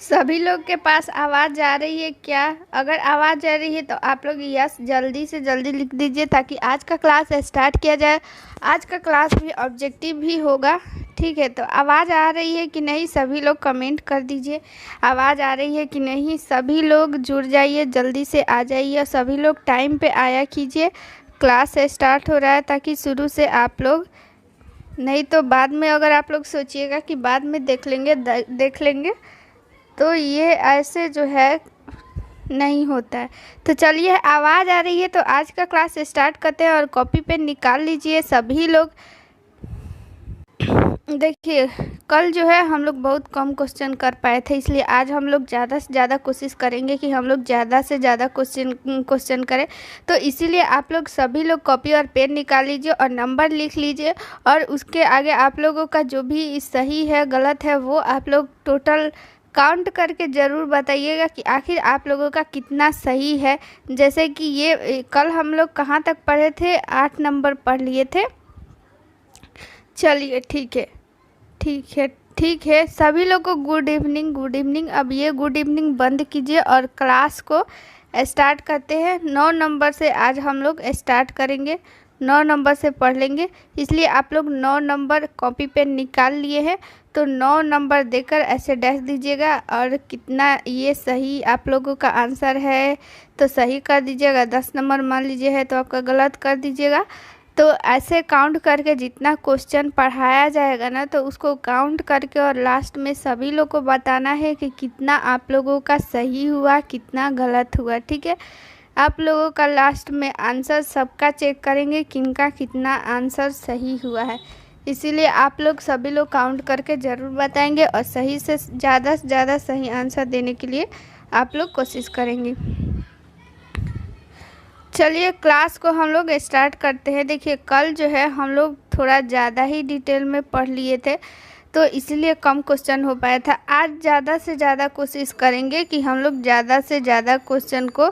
सभी लोग के पास आवाज़ आ रही है क्या? अगर आवाज़ आ रही है तो आप लोग यस जल्दी से जल्दी लिख दीजिए ताकि आज का क्लास स्टार्ट किया जाए। आज का क्लास भी ऑब्जेक्टिव भी होगा, ठीक है। तो आवाज़ आ रही है कि नहीं सभी लोग कमेंट कर दीजिए। आवाज़ आ रही है कि नहीं सभी लोग जुड़ जाइए, जल्दी से आ जाइए और सभी लोग टाइम पे आया कीजिए। क्लास स्टार्ट हो रहा है ताकि शुरू से आप लोग, नहीं तो बाद में अगर आप लोग सोचिएगा कि बाद में देख लेंगे तो ये ऐसे जो है नहीं होता है। तो चलिए आवाज़ आ रही है तो आज का क्लास स्टार्ट करते हैं और कॉपी पेन निकाल लीजिए सभी लोग। देखिए कल जो है हम लोग बहुत कम क्वेश्चन कर पाए थे, इसलिए आज हम लोग ज़्यादा से ज़्यादा कोशिश करेंगे कि हम लोग ज़्यादा से ज़्यादा क्वेश्चन करें। तो इसीलिए आप लोग सभी लोग कॉपी और पेन निकाल लीजिए और नंबर लिख लीजिए और उसके आगे आप लोगों का जो भी सही है गलत है वो आप लोग टोटल काउंट करके ज़रूर बताइएगा कि आखिर आप लोगों का कितना सही है। जैसे कि ये कल हम लोग कहाँ तक पढ़े थे, 8 नंबर पढ़ लिए थे। चलिए ठीक है सभी लोग को गुड इवनिंग। अब ये गुड इवनिंग बंद कीजिए और क्लास को स्टार्ट करते हैं। 9 नंबर से आज हम लोग स्टार्ट करेंगे, 9 नंबर से पढ़ लेंगे। इसलिए आप लोग 9 नंबर कॉपी पेन निकाल लिए हैं तो 9 नंबर देकर ऐसे डैश दीजिएगा और कितना ये सही आप लोगों का आंसर है तो सही कर दीजिएगा। 10 नंबर मान लीजिए है तो आपका गलत कर दीजिएगा। तो ऐसे काउंट करके जितना क्वेश्चन पढ़ाया जाएगा ना तो उसको काउंट करके और लास्ट में सभी लोग को बताना है कि कितना आप लोगों का सही हुआ कितना गलत हुआ, ठीक है। आप लोगों का लास्ट में आंसर सबका चेक करेंगे किनका कितना आंसर सही हुआ है। इसीलिए आप लोग सभी लोग काउंट करके ज़रूर बताएंगे और सही से ज़्यादा सही आंसर देने के लिए आप लोग कोशिश करेंगे। चलिए क्लास को हम लोग स्टार्ट करते हैं। देखिए कल जो है हम लोग थोड़ा ज़्यादा ही डिटेल में पढ़ लिए थे तो इसलिए कम क्वेश्चन हो पाया था। आज ज़्यादा से ज़्यादा कोशिश करेंगे कि हम लोग ज़्यादा से ज़्यादा क्वेश्चन को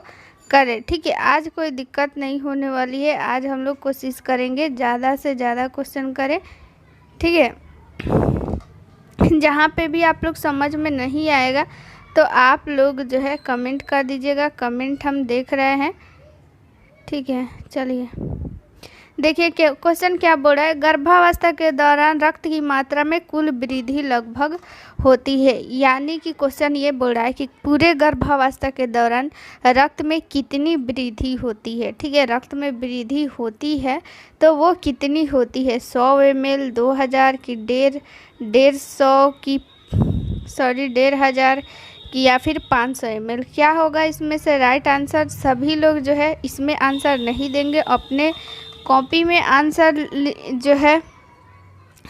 करें, ठीक है। आज कोई दिक्कत नहीं होने वाली है, आज हम लोग कोशिश करेंगे ज़्यादा से ज़्यादा क्वेश्चन करें, ठीक है। जहाँ पे भी आप लोग समझ में नहीं आएगा तो आप लोग जो है कमेंट कर दीजिएगा, कमेंट हम देख रहे हैं, ठीक है। चलिए देखिए क्वेश्चन क्या बोल रहा है। गर्भावस्था के दौरान रक्त की मात्रा में कुल वृद्धि लगभग होती है, यानी कि क्वेश्चन ये बोल रहा है कि पूरे गर्भावस्था के दौरान रक्त में कितनी वृद्धि होती है, ठीक है। रक्त में वृद्धि होती है तो वो कितनी होती है, 100 ml, 2000 की, 150 की, 1500 की या फिर 500 ml। क्या होगा इसमें से राइट आंसर? सभी लोग जो है इसमें आंसर नहीं देंगे, अपने कॉपी में आंसर जो है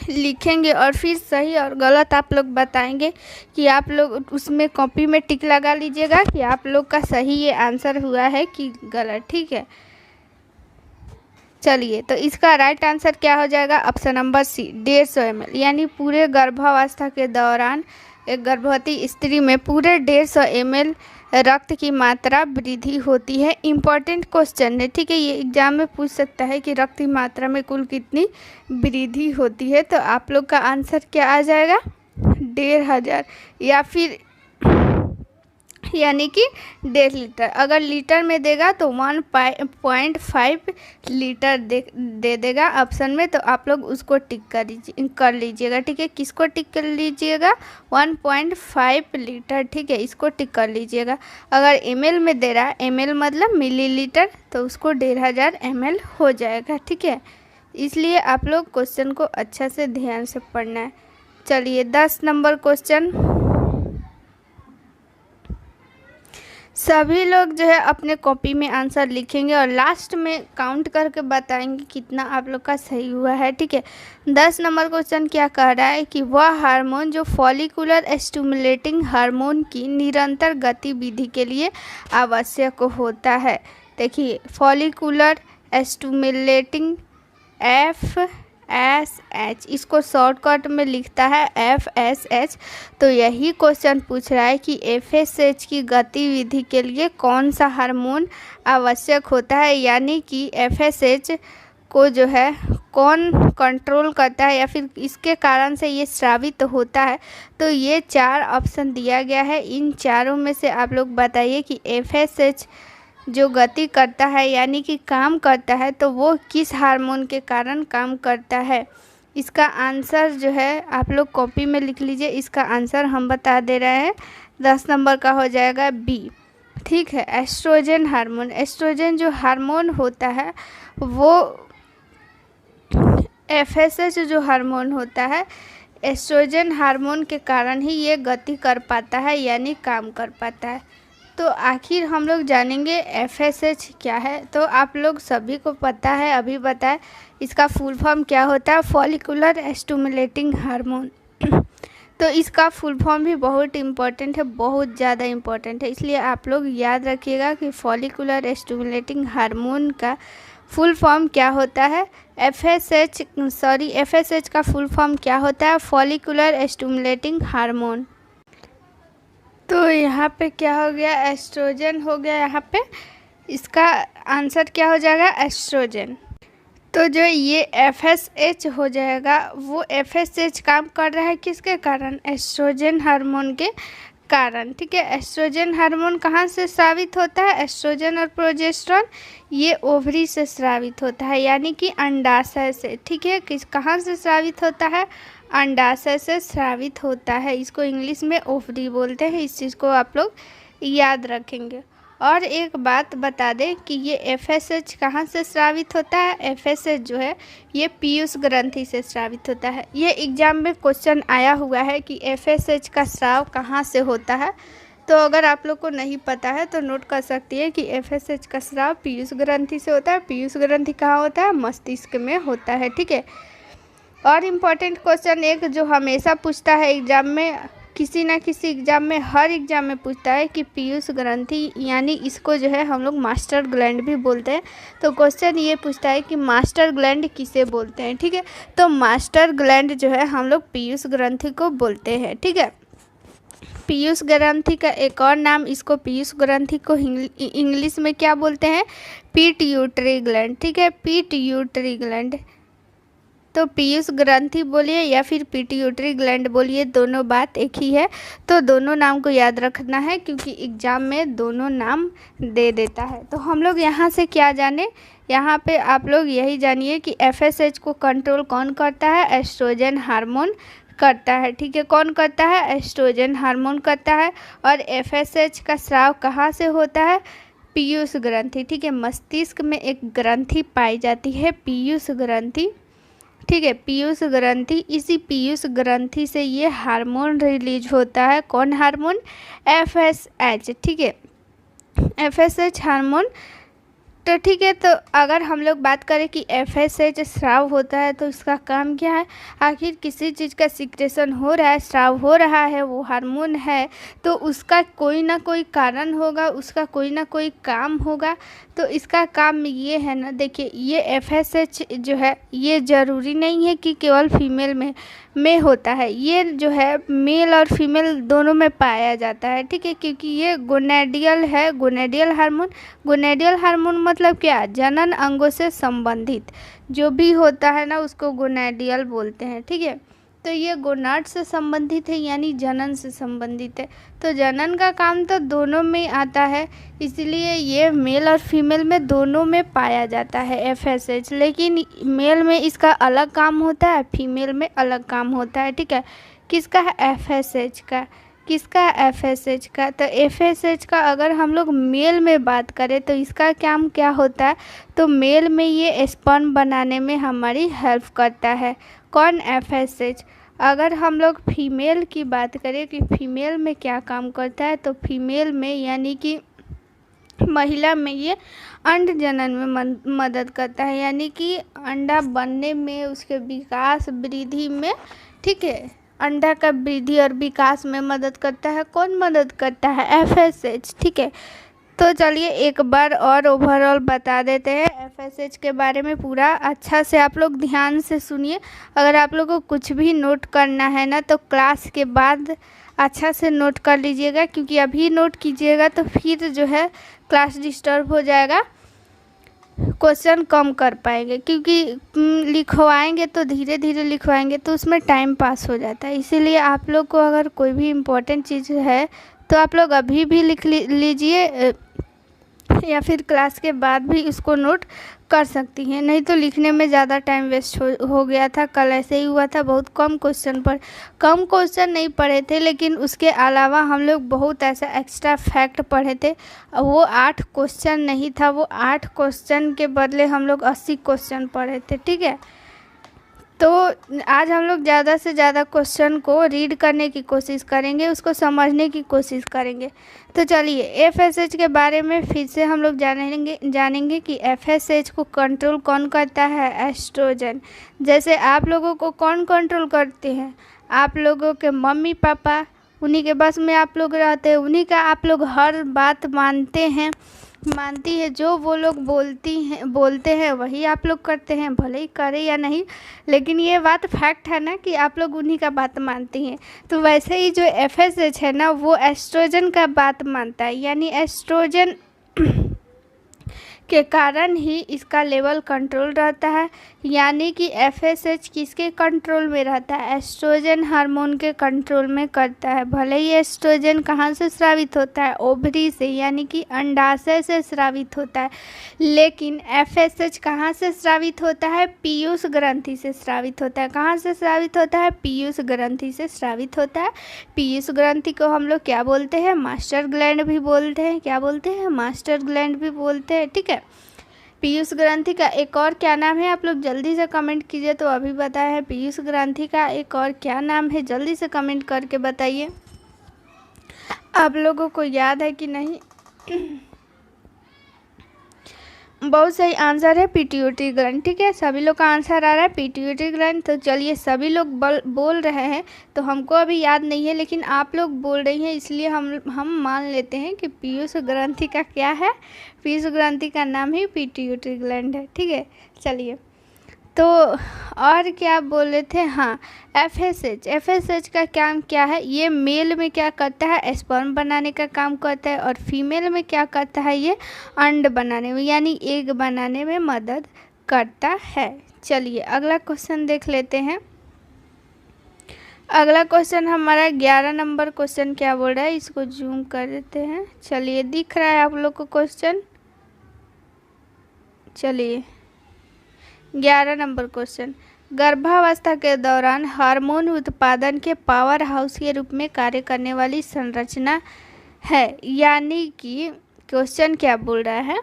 लिखेंगे और फिर सही और गलत आप लोग बताएंगे कि आप लोग उसमें कॉपी में टिक लगा लीजिएगा कि आप लोग का सही ये आंसर हुआ है कि गलत, ठीक है। चलिए तो इसका राइट आंसर क्या हो जाएगा? ऑप्शन नंबर सी, 150 ml, यानी पूरे गर्भावस्था के दौरान एक गर्भवती स्त्री में पूरे 150 ml रक्त की मात्रा वृद्धि होती है। इम्पॉर्टेंट क्वेश्चन है, ठीक है। ये एग्जाम में पूछ सकता है कि रक्त की मात्रा में कुल कितनी वृद्धि होती है। तो आप लोग का आंसर क्या आ जाएगा? 1500 या फिर यानी कि 1.5 लीटर। अगर लीटर में देगा तो 1.5 लीटर दे देगा ऑप्शन में, तो आप लोग उसको टिक कर लीजिएगा, ठीक है। किसको टिक कर लीजिएगा? 1.5 लीटर, ठीक है, इसको टिक कर लीजिएगा। अगर ml में दे रहा है, ml मतलब मिलीलीटर, तो उसको 1500 ml हो जाएगा, ठीक है। इसलिए आप लोग क्वेश्चन को अच्छा से ध्यान से पढ़ना है। चलिए 10 नंबर क्वेश्चन। सभी लोग जो है अपने कॉपी में आंसर लिखेंगे और लास्ट में काउंट करके बताएंगे कितना आप लोग का सही हुआ है, ठीक है। 10 नंबर क्वेश्चन क्या कह रहा है कि वह हार्मोन जो फॉलिकुलर स्टिमुलेटिंग हार्मोन की निरंतर गतिविधि के लिए आवश्यक होता है। देखिए फॉलिकुलर स्टिमुलेटिंग FSH, इसको शॉर्टकट में लिखता है FSH। तो यही क्वेश्चन पूछ रहा है कि FSH की गतिविधि के लिए कौन सा हार्मोन आवश्यक होता है, यानी कि FSH को जो है कौन कंट्रोल करता है या फिर इसके कारण से ये स्रावित होता है, तो ये 4 ऑप्शन दिया गया है। इन चारों में से आप लोग बताइए कि FSH जो गति करता है यानी कि काम करता है, तो वो किस हार्मोन के कारण काम करता है। इसका आंसर जो है आप लोग कॉपी में लिख लीजिए। इसका आंसर हम बता दे रहे हैं, 10 नंबर का हो जाएगा B। ठीक है, एस्ट्रोजन हार्मोन। एस्ट्रोजन जो हार्मोन होता है वो FSH जो हार्मोन होता है, एस्ट्रोजन हार्मोन के कारण ही ये गति कर पाता है यानी काम कर पाता है। तो आखिर हम लोग जानेंगे FSH क्या है। तो आप लोग सभी को पता है, अभी बताएं इसका फुल फॉर्म क्या होता है, फॉलिकुलर स्टिमुलेटिंग हार्मोन। तो इसका फुल फॉर्म भी बहुत इम्पोर्टेंट है, बहुत ज़्यादा इम्पोर्टेंट है, इसलिए आप लोग याद रखिएगा कि फॉलिकुलर स्टिमुलेटिंग हार्मोन का फुल फॉर्म क्या होता है। FSH का फुल फॉर्म क्या होता है, फॉलिकुलर स्टिमुलेटिंग हार्मोन। तो यहाँ पे क्या हो गया, एस्ट्रोजन हो गया। यहाँ पे इसका आंसर क्या हो जाएगा, एस्ट्रोजन। तो जो ये FSH हो जाएगा, वो FSH काम कर रहा है किसके कारण, एस्ट्रोजन हार्मोन के कारण। ठीक है, एस्ट्रोजन हार्मोन कहाँ से स्रावित होता है, एस्ट्रोजन और प्रोजेस्टेरॉन ये ओवरी से स्रावित होता है यानी कि अंडाशय से। ठीक है, कहाँ से स्रावित होता है, अंडाशय से स्रावित होता है। इसको इंग्लिश में ओवरी बोलते हैं, इस चीज़ को आप लोग याद रखेंगे। और एक बात बता दें कि ये FSH कहाँ से स्रावित होता है, FSH जो है ये पीयूष ग्रंथि से स्रावित होता है। ये एग्जाम में क्वेश्चन आया हुआ है कि FSH का स्राव कहाँ से होता है। तो अगर आप लोग को नहीं पता है तो नोट कर सकती है कि FSH का स्राव पीयूष ग्रंथि से होता है। पीयूष ग्रंथि कहाँ होता है, मस्तिष्क में होता है। ठीक है, और इम्पॉर्टेंट क्वेश्चन एक जो हमेशा पूछता है एग्जाम में, किसी ना किसी एग्जाम में, हर एग्जाम में पूछता है कि पीयूष ग्रंथि यानी इसको जो है हम लोग मास्टर ग्लैंड भी बोलते हैं। तो क्वेश्चन ये पूछता है कि मास्टर ग्लैंड किसे बोलते हैं। ठीक है, तो मास्टर ग्लैंड जो है हम लोग पीयूष ग्रंथि को बोलते हैं। ठीक है, पीयूष ग्रंथि का एक और नाम, इसको पीयूष ग्रंथि को इंग्लिश में क्या बोलते हैं, पिट्यूटरी ग्लैंड। ठीक है, पिट्यूटरी ग्लैंड। तो पीयूष ग्रंथि बोलिए या फिर पिट्यूटरी ग्लैंड बोलिए, दोनों बात एक ही है। तो दोनों नाम को याद रखना है क्योंकि एग्जाम में दोनों नाम दे देता है। तो हम लोग यहाँ से क्या जाने, यहाँ पे आप लोग यही जानिए कि FSH को कंट्रोल कौन करता है, एस्ट्रोजन हार्मोन करता है। ठीक है, कौन करता है, एस्ट्रोजन हार्मोन करता है। और FSH का स्राव कहाँ से होता है, पीयूष ग्रंथि। ठीक है, मस्तिष्क में एक ग्रंथि पाई जाती है, पीयूष ग्रंथि। ठीक है, पीयूष ग्रंथि, इसी पीयूष ग्रंथि से ये हार्मोन रिलीज होता है। कौन हार्मोन, FSH। ठीक है, FSH हार्मोन। तो ठीक है, तो अगर हम लोग बात करें कि FSH स्राव होता है तो इसका काम क्या है, आखिर किसी चीज़ का सिक्रेशन हो रहा है, स्राव हो रहा है, वो हार्मोन है, तो उसका कोई ना कोई कारण होगा, उसका कोई ना कोई काम होगा। तो इसका काम ये है ना, देखिए ये FSH जो है ये ज़रूरी नहीं है कि केवल फीमेल में होता है, ये जो है मेल और फीमेल दोनों में पाया जाता है। ठीक है, क्योंकि ये गोनेडियल है, गोनेडियल हार्मोन। गोनेडियल हार्मोन मतलब क्या, जनन अंगों से संबंधित जो भी होता है ना उसको गोनेडियल बोलते हैं। ठीक है, तो ये गोनाड से संबंधित है यानी जनन से संबंधित है। तो जनन का काम तो दोनों में आता है, इसलिए ये मेल और फीमेल में दोनों में पाया जाता है FSH। लेकिन मेल में इसका अलग काम होता है, फीमेल में अलग काम होता है। ठीक है, किसका है, FSH का। किसका, FSH का। तो FSH का अगर हम लोग मेल में बात करें तो इसका काम क्या होता है, तो मेल में ये स्पर्म बनाने में हमारी हेल्प करता है। कौन, FSH। अगर हम लोग फीमेल की बात करें कि फीमेल में क्या काम करता है, तो फीमेल में यानी कि महिला में ये अंड जनन में मदद करता है, यानी कि अंडा बनने में, उसके विकास वृद्धि में। ठीक है, अंडा का वृद्धि और विकास में मदद करता है। कौन मदद करता है, FSH। ठीक है, तो चलिए एक बार और ओवरऑल बता देते हैं FSH के बारे में पूरा अच्छा से आप लोग ध्यान से सुनिए। अगर आप लोग को कुछ भी नोट करना है ना तो क्लास के बाद अच्छा से नोट कर लीजिएगा, क्योंकि अभी नोट कीजिएगा तो फिर जो है क्लास डिस्टर्ब हो जाएगा। क्वेश्चन कम कर पाएंगे, क्योंकि लिखवाएंगे तो धीरे धीरे लिखवाएंगे तो उसमें टाइम पास हो जाता है। इसीलिए आप लोग को अगर कोई भी इम्पोर्टेंट चीज़ है तो आप लोग अभी भी लिख लीजिए या फिर क्लास के बाद भी उसको नोट कर सकती हैं, नहीं तो लिखने में ज़्यादा टाइम वेस्ट हो गया था। कल ऐसे ही हुआ था, बहुत कम क्वेश्चन नहीं पढ़े थे, लेकिन उसके अलावा हम लोग बहुत ऐसा एक्स्ट्रा फैक्ट पढ़े थे। वो 8 क्वेश्चन नहीं था, वो 8 क्वेश्चन के बदले हम लोग 80 क्वेश्चन पढ़े थे, ठीक है। तो आज हम लोग ज़्यादा से ज़्यादा क्वेश्चन को रीड करने की कोशिश करेंगे, उसको समझने की कोशिश करेंगे। तो चलिए एफएसएच के बारे में फिर से हम लोग जानेंगे कि एफएसएच को कंट्रोल कौन करता है। एस्ट्रोजन। जैसे आप लोगों को कौन कंट्रोल करते हैं? आप लोगों के मम्मी पापा, उन्हीं के बस में आप लोग रहते हैं, उन्हीं का आप लोग हर बात मानती है। जो वो लोग बोलते हैं वही आप लोग करते हैं, भले ही करें या नहीं, लेकिन ये बात फैक्ट है ना कि आप लोग उन्हीं का बात मानती हैं। तो वैसे ही जो एफएसएच है ना, वो एस्ट्रोजन का बात मानता है, यानी एस्ट्रोजन के कारण ही इसका लेवल कंट्रोल रहता है। यानी कि एफएसएच किसके कंट्रोल में रहता है? एस्ट्रोजन हार्मोन के कंट्रोल में करता है। भले ही एस्ट्रोजन कहाँ से स्रावित होता है? ओवरी से, यानी कि अंडाशय से स्रावित होता है, लेकिन एफएसएच कहाँ से स्रावित होता है? पीयूष ग्रंथि से स्रावित होता है। कहाँ से स्रावित होता है? पीयूष ग्रंथि से स्रावित होता है। पीयूष ग्रंथि को हम लोग क्या बोलते हैं? मास्टर ग्लैंड भी बोलते हैं। क्या बोलते हैं? मास्टर ग्लैंड भी बोलते हैं, ठीक है। पीयूष ग्रंथि का एक और क्या नाम है? आप लोग जल्दी से कमेंट कीजिए। तो अभी बताया है, पीयूष ग्रंथि का एक और क्या नाम है? जल्दी से कमेंट करके बताइए, आप लोगों को याद है कि नहीं। बहुत सही आंसर है पिट्यूटरी ग्लैंड, ठीक है। सभी लोग का आंसर आ रहा है पिट्यूटरी ग्लैंड। तो चलिए, सभी लोग बोल रहे हैं, तो हमको अभी याद नहीं है, लेकिन आप लोग बोल रही हैं, इसलिए हम मान लेते हैं कि पीयूष ग्रंथि का क्या है? पीयूष ग्रंथि का नाम ही पिट्यूटरी ग्लैंड है, ठीक है। चलिए, तो और क्या बोल रहे थे? हाँ, एफएसएच का काम क्या है? ये मेल में क्या करता है? स्पर्म बनाने का काम करता है, और फीमेल में क्या करता है? ये अंड बनाने में, यानी एग बनाने में मदद करता है। चलिए अगला क्वेश्चन देख लेते हैं। अगला क्वेश्चन हमारा 11 नंबर क्वेश्चन क्या बोल रहा है, इसको जूम कर देते हैं। चलिए, दिख रहा है आप लोग को क्वेश्चन? चलिए 11 नंबर क्वेश्चन, गर्भावस्था के दौरान हार्मोन उत्पादन के पावर हाउस के रूप में कार्य करने वाली संरचना है। यानी कि क्वेश्चन क्या बोल रहा है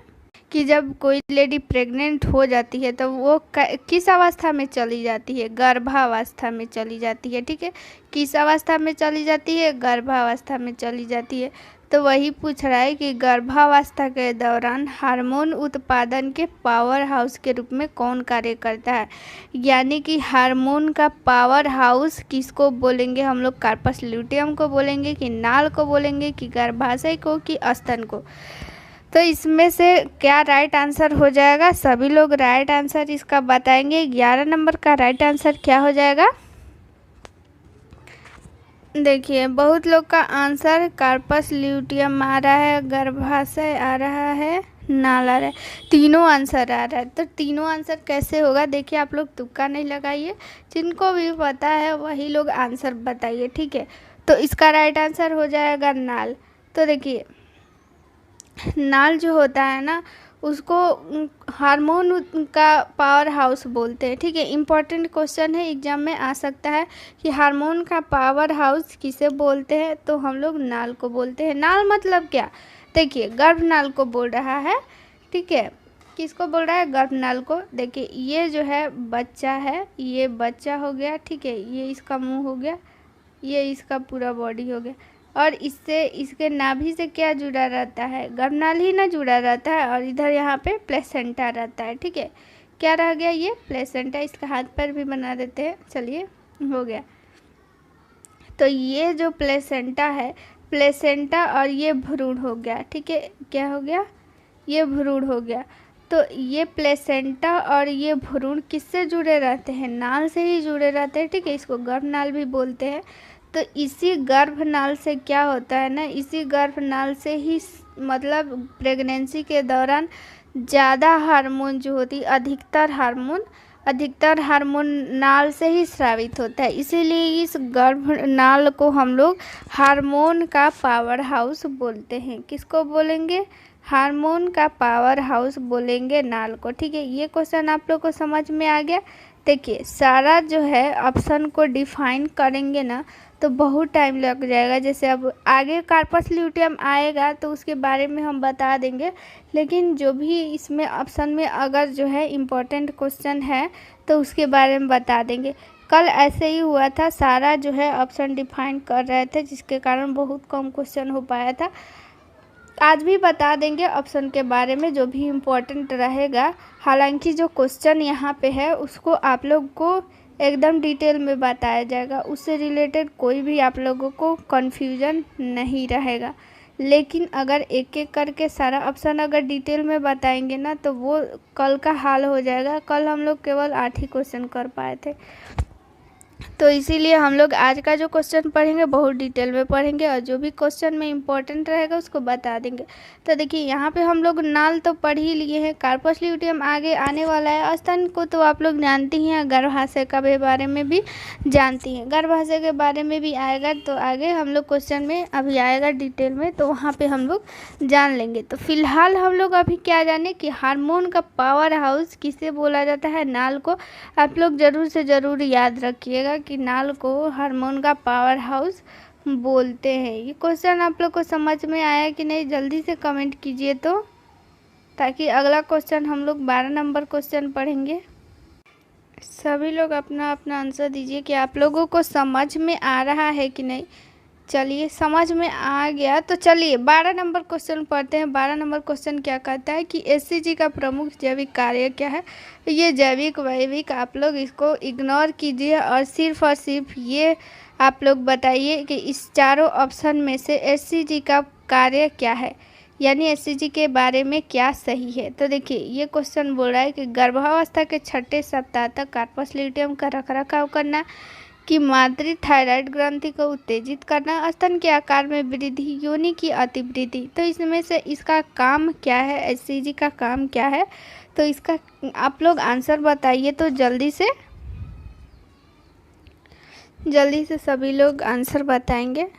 कि जब कोई लेडी प्रेग्नेंट हो जाती है तो वो किस अवस्था में चली जाती है? गर्भावस्था में चली जाती है, ठीक है। किस अवस्था में चली जाती है? गर्भावस्था में चली जाती है। तो वही पूछ रहा है कि गर्भावस्था के दौरान हार्मोन उत्पादन के पावर हाउस के रूप में कौन कार्य करता है? यानी कि हार्मोन का पावर हाउस किसको बोलेंगे हम लोग? कार्पस ल्यूटियम को बोलेंगे, कि नाल को बोलेंगे, कि गर्भाशय को, कि स्तन को? तो इसमें से क्या राइट आंसर हो जाएगा? सभी लोग राइट आंसर इसका बताएंगे। 11 नंबर का राइट आंसर क्या हो जाएगा? देखिए, बहुत लोग का आंसर कार्पस ल्यूटियम आ रहा है, गर्भाशय आ रहा है, नाल आ रहा है, तीनों आंसर आ रहा है। तो तीनों आंसर कैसे होगा? देखिए, आप लोग तुक्का नहीं लगाइए, जिनको भी पता है वही लोग आंसर बताइए, ठीक है। तो इसका राइट आंसर हो जाएगा नाल। तो देखिए, नाल जो होता है ना, उसको हार्मोन का पावर हाउस बोलते हैं, ठीक है। इम्पॉर्टेंट क्वेश्चन है, एग्जाम में आ सकता है कि हार्मोन का पावर हाउस किसे बोलते हैं? तो हम लोग नाल को बोलते हैं। नाल मतलब क्या? देखिए, गर्भनाल को बोल रहा है, ठीक है। किसको बोल रहा है? गर्भनाल को। देखिए, ये जो है बच्चा है, ये बच्चा हो गया, ठीक है। ये इसका मुंह हो गया, ये इसका पूरा बॉडी हो गया, और इससे इसके नाभि से क्या जुड़ा रहता है? गर्भनाल ही ना जुड़ा रहता है, और इधर यहाँ पे प्लेसेंटा रहता है, ठीक है। क्या रह गया? ये प्लेसेंटा। इसका हाथ पैर भी बना देते हैं। चलिए, हो गया। तो ये जो प्लेसेंटा है, प्लेसेंटा और ये भ्रूण हो गया, ठीक है। क्या हो गया? ये भ्रूण हो गया। तो ये प्लेसेंटा और ये भ्रूण किससे जुड़े रहते हैं? नाल से ही जुड़े रहते हैं, ठीक है। इसको गर्भनाल भी बोलते हैं। तो इसी गर्भनाल से क्या होता है ना, इसी गर्भनाल से ही मतलब प्रेगनेंसी के दौरान ज़्यादा हार्मोन जो होती अधिकतर हार्मोन नाल से ही स्रावित होता है। इसीलिए इस गर्भ नाल को हम लोग हार्मोन का पावर हाउस बोलते हैं। किसको बोलेंगे? हार्मोन का पावर हाउस बोलेंगे नाल को। ठीक है, ये क्वेश्चन आप लोग को समझ में आ गया। देखिए, सारा जो है ऑप्शन को डिफाइन करेंगे ना तो बहुत टाइम लग जाएगा। जैसे अब आगे कार्पस ल्यूटियम आएगा तो उसके बारे में हम बता देंगे, लेकिन जो भी इसमें ऑप्शन में अगर जो है इम्पोर्टेंट क्वेश्चन है तो उसके बारे में बता देंगे। कल ऐसे ही हुआ था, सारा जो है ऑप्शन डिफाइन कर रहे थे जिसके कारण बहुत कम क्वेश्चन हो पाया था। आज भी बता देंगे ऑप्शन के बारे में जो भी इम्पोर्टेंट रहेगा। हालांकि जो क्वेश्चन यहाँ पे है उसको आप लोग को एकदम डिटेल में बताया जाएगा, उससे रिलेटेड कोई भी आप लोगों को कन्फ्यूजन नहीं रहेगा। लेकिन अगर एक एक करके सारा ऑप्शन अगर डिटेल में बताएंगे ना तो वो कल का हाल हो जाएगा। कल हम लोग केवल 8 ही क्वेश्चन कर पाए थे, तो इसीलिए हम लोग आज का जो क्वेश्चन पढ़ेंगे बहुत डिटेल में पढ़ेंगे और जो भी क्वेश्चन में इम्पोर्टेंट रहेगा उसको बता देंगे। तो देखिए, यहाँ पे हम लोग नाल तो पढ़ ही लिए हैं, कार्पस ल्यूटियम आगे आने वाला है। स्तन को तो आप लोग जानती हैं, गर्भाशय का बारे में भी जानती हैं, गर्भाशय के बारे में भी आएगा। तो आगे हम लोग क्वेश्चन में अभी आएगा डिटेल में, तो वहाँ पर हम लोग जान लेंगे। तो फिलहाल हम लोग अभी क्या जाने कि हार्मोन का पावर हाउस किसे बोला जाता है? नाल को। आप लोग ज़रूर से ज़रूर याद रखिएगा कि नाल को हार्मोन का पावर हाउस बोलते हैं। ये क्वेश्चन आप लोग को समझ में आया कि नहीं? जल्दी से कमेंट कीजिए तो, ताकि अगला क्वेश्चन हम लोग 12 नंबर क्वेश्चन पढ़ेंगे। सभी लोग अपना अपना आंसर दीजिए कि आप लोगों को समझ में आ रहा है कि नहीं। चलिए, समझ में आ गया तो चलिए 12 नंबर क्वेश्चन पढ़ते हैं। 12 नंबर क्वेश्चन क्या कहता है कि एचसीजी का प्रमुख जैविक कार्य क्या है? ये जैविक वैविक आप लोग इसको इग्नोर कीजिए और सिर्फ ये आप लोग बताइए कि इस चारों ऑप्शन में से एचसीजी का कार्य क्या है, यानी एचसीजी के बारे में क्या सही है। तो देखिए, ये क्वेश्चन बोल रहा है कि गर्भावस्था के 6ठे सप्ताह तक कार्पस ल्यूटियम का रखरखाव करना, कि मातृ थायराइड ग्रंथि को उत्तेजित करना, स्तन के आकार में वृद्धि, योनि की अतिवृद्धि। तो इसमें से इसका काम क्या है? एचसीजी का काम क्या है? तो इसका आप लोग आंसर बताइए तो जल्दी से सभी लोग आंसर बताएंगे।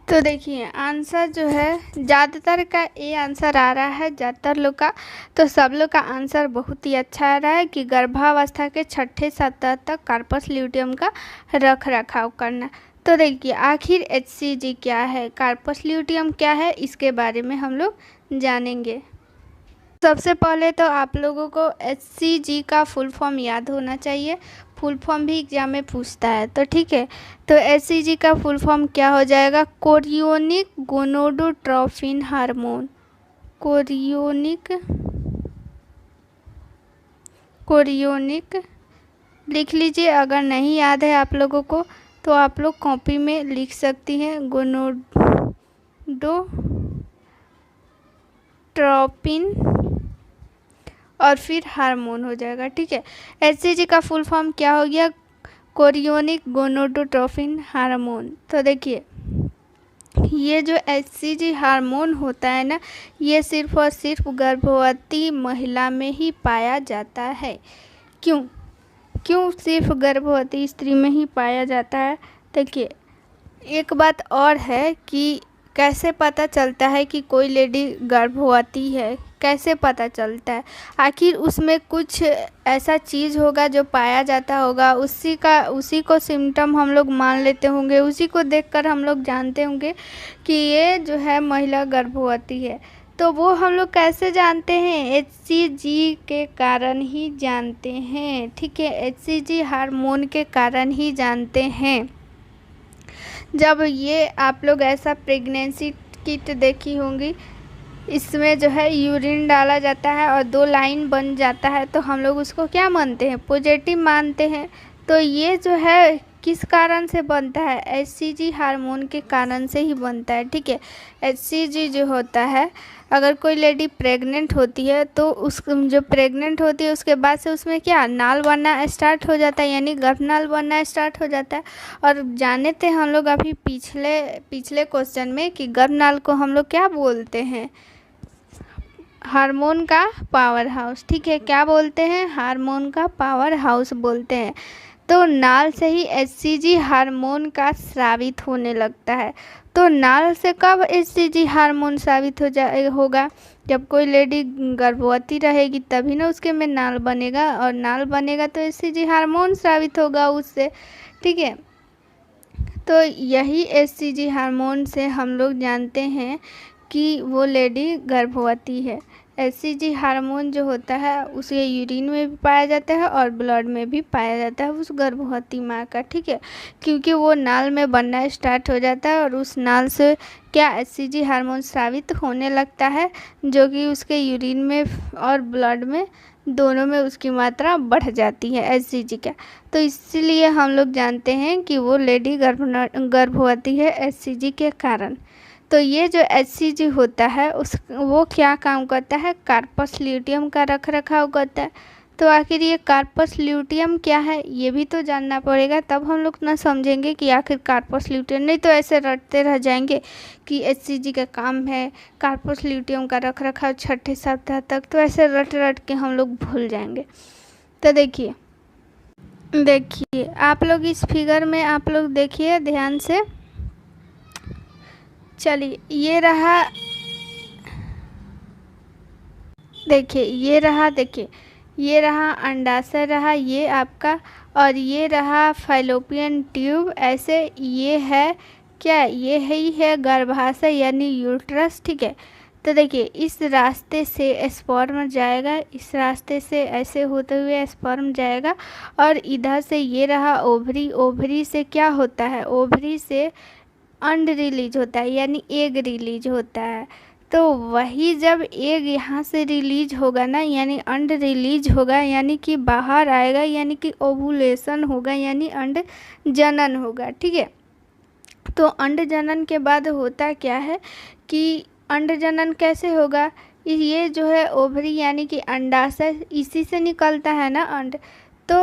तो देखिए, आंसर जो है ज़्यादातर का ए आंसर आ रहा है, ज़्यादातर लोग का। तो सब लोग का आंसर बहुत ही अच्छा आ रहा है कि गर्भावस्था के 6ठे सप्ताह तक कार्पस ल्यूटियम का रख रखाव करना। तो देखिए, आखिर एचसीजी क्या है, कार्पस ल्यूटियम क्या है, इसके बारे में हम लोग जानेंगे। सबसे पहले तो आप लोगों को एचसीजी का फुल फॉर्म याद होना चाहिए। फुल फॉर्म भी एग्जाम में पूछता है, तो ठीक है। तो एचसीजी का फुल फॉर्म क्या हो जाएगा? Chorionic gonadotropin hormone. कोरियोनिक लिख लीजिए। अगर नहीं याद है आप लोगों को तो आप लोग कॉपी में लिख सकती हैं, गोनोडोट्रोपिन और फिर हार्मोन हो जाएगा। ठीक है, एचसीजी का फुल फॉर्म क्या हो गया? Chorionic gonadotropin hormone. तो देखिए, ये जो एचसीजी हार्मोन होता है ना, ये सिर्फ और सिर्फ गर्भवती महिला में ही पाया जाता है। क्यों सिर्फ गर्भवती स्त्री में ही पाया जाता है? देखिए, एक बात और है कि कैसे पता चलता है कि कोई लेडी गर्भवती है, कैसे पता चलता है? आखिर उसमें कुछ ऐसा चीज़ होगा जो पाया जाता होगा, उसी को सिम्टम हम लोग मान लेते होंगे, उसी को देखकर हम लोग जानते होंगे कि ये जो है महिला गर्भवती है। तो वो हम लोग कैसे जानते हैं? एचसीजी के कारण ही जानते हैं। ठीक है, एचसीजी हार्मोन के कारण ही जानते हैं। जब ये आप लोग ऐसा प्रेगनेंसी किट देखी होंगी, इसमें जो है यूरिन डाला जाता है और 2 लाइन बन जाता है, तो हम लोग उसको क्या मानते हैं? पॉजिटिव मानते हैं। तो ये जो है किस कारण से बनता है? एचसीजी हार्मोन के कारण से ही बनता है, ठीक है। एचसीजी जो होता है, अगर कोई लेडी प्रेग्नेंट होती है तो उस जो प्रेग्नेंट होती है उसके बाद से उसमें क्या नाल बनना स्टार्ट हो जाता है, यानी गर्भनाल बनना स्टार्ट हो जाता है। और जाने थे हम लोग अभी पिछले क्वेश्चन में कि गर्भनाल को हम लोग क्या बोलते हैं? हार्मोन का पावर हाउस, ठीक है। क्या बोलते हैं? हार्मोन का पावर हाउस बोलते हैं। तो नाल से ही एचसीजी हार्मोन का स्रावित होने लगता है। तो नाल से कब एचसीजी हार्मोन स्रावित होगा? जब कोई लेडी गर्भवती रहेगी तभी ना उसके में नाल बनेगा, और नाल बनेगा तो एचसीजी हार्मोन स्रावित होगा उससे, ठीक है। तो यही एचसीजी हार्मोन से हम लोग जानते हैं कि वो लेडी गर्भवती है। एचसीजी हार्मोन जो होता है उसे यूरिन में भी पाया जाता है और ब्लड में भी पाया जाता है उस गर्भवती माँ का, ठीक है। क्योंकि वो नाल में बनना स्टार्ट हो जाता है और उस नाल से क्या एचसीजी हार्मोन स्रावित होने लगता है, जो कि उसके यूरिन में और ब्लड में दोनों में उसकी मात्रा बढ़ जाती है एचसीजी का। तो इसलिए हम लोग जानते हैं कि वो लेडी गर्भवती है एचसीजी के कारण। तो ये जो एचसीजी होता है वो क्या काम करता है? कार्पस ल्यूटियम का रख रखाव करता है। तो आखिर ये कार्पस ल्यूटियम क्या है ये भी तो जानना पड़ेगा, तब हम लोग ना समझेंगे कि आखिर कार्पस ल्यूटियम, नहीं तो ऐसे रटते रह जाएंगे कि एचसीजी का काम है कार्पस ल्यूटियम का रख रखाव 6ठे सप्ताह तक, तो ऐसे रट रट के हम लोग भूल जाएंगे। तो देखिए आप लोग इस फिगर में आप लोग देखिए ध्यान से। चलिए ये रहा, देखिए ये रहा अंडाशय रहा ये आपका, और ये रहा फैलोपियन ट्यूब। ऐसे ये है क्या? ये ही है गर्भाशय यानी यूट्रस, ठीक है। तो देखिए इस रास्ते से स्पर्म जाएगा, इस रास्ते से ऐसे होते हुए स्पर्म जाएगा, और इधर से ये रहा ओवरी। ओवरी से क्या होता है? ओवरी से अंड रिलीज होता है यानी एग रिलीज होता है। तो वही जब एग यहाँ से रिलीज होगा ना, यानी अंड रिलीज होगा, यानी कि बाहर आएगा, यानी कि ओवुलेशन होगा, यानी अंड जनन होगा, ठीक है। तो अंड जनन के बाद होता क्या है कि अंड जनन कैसे होगा? ये जो है ओवरी यानी कि अंडाशय, इसी से निकलता है ना अंड। तो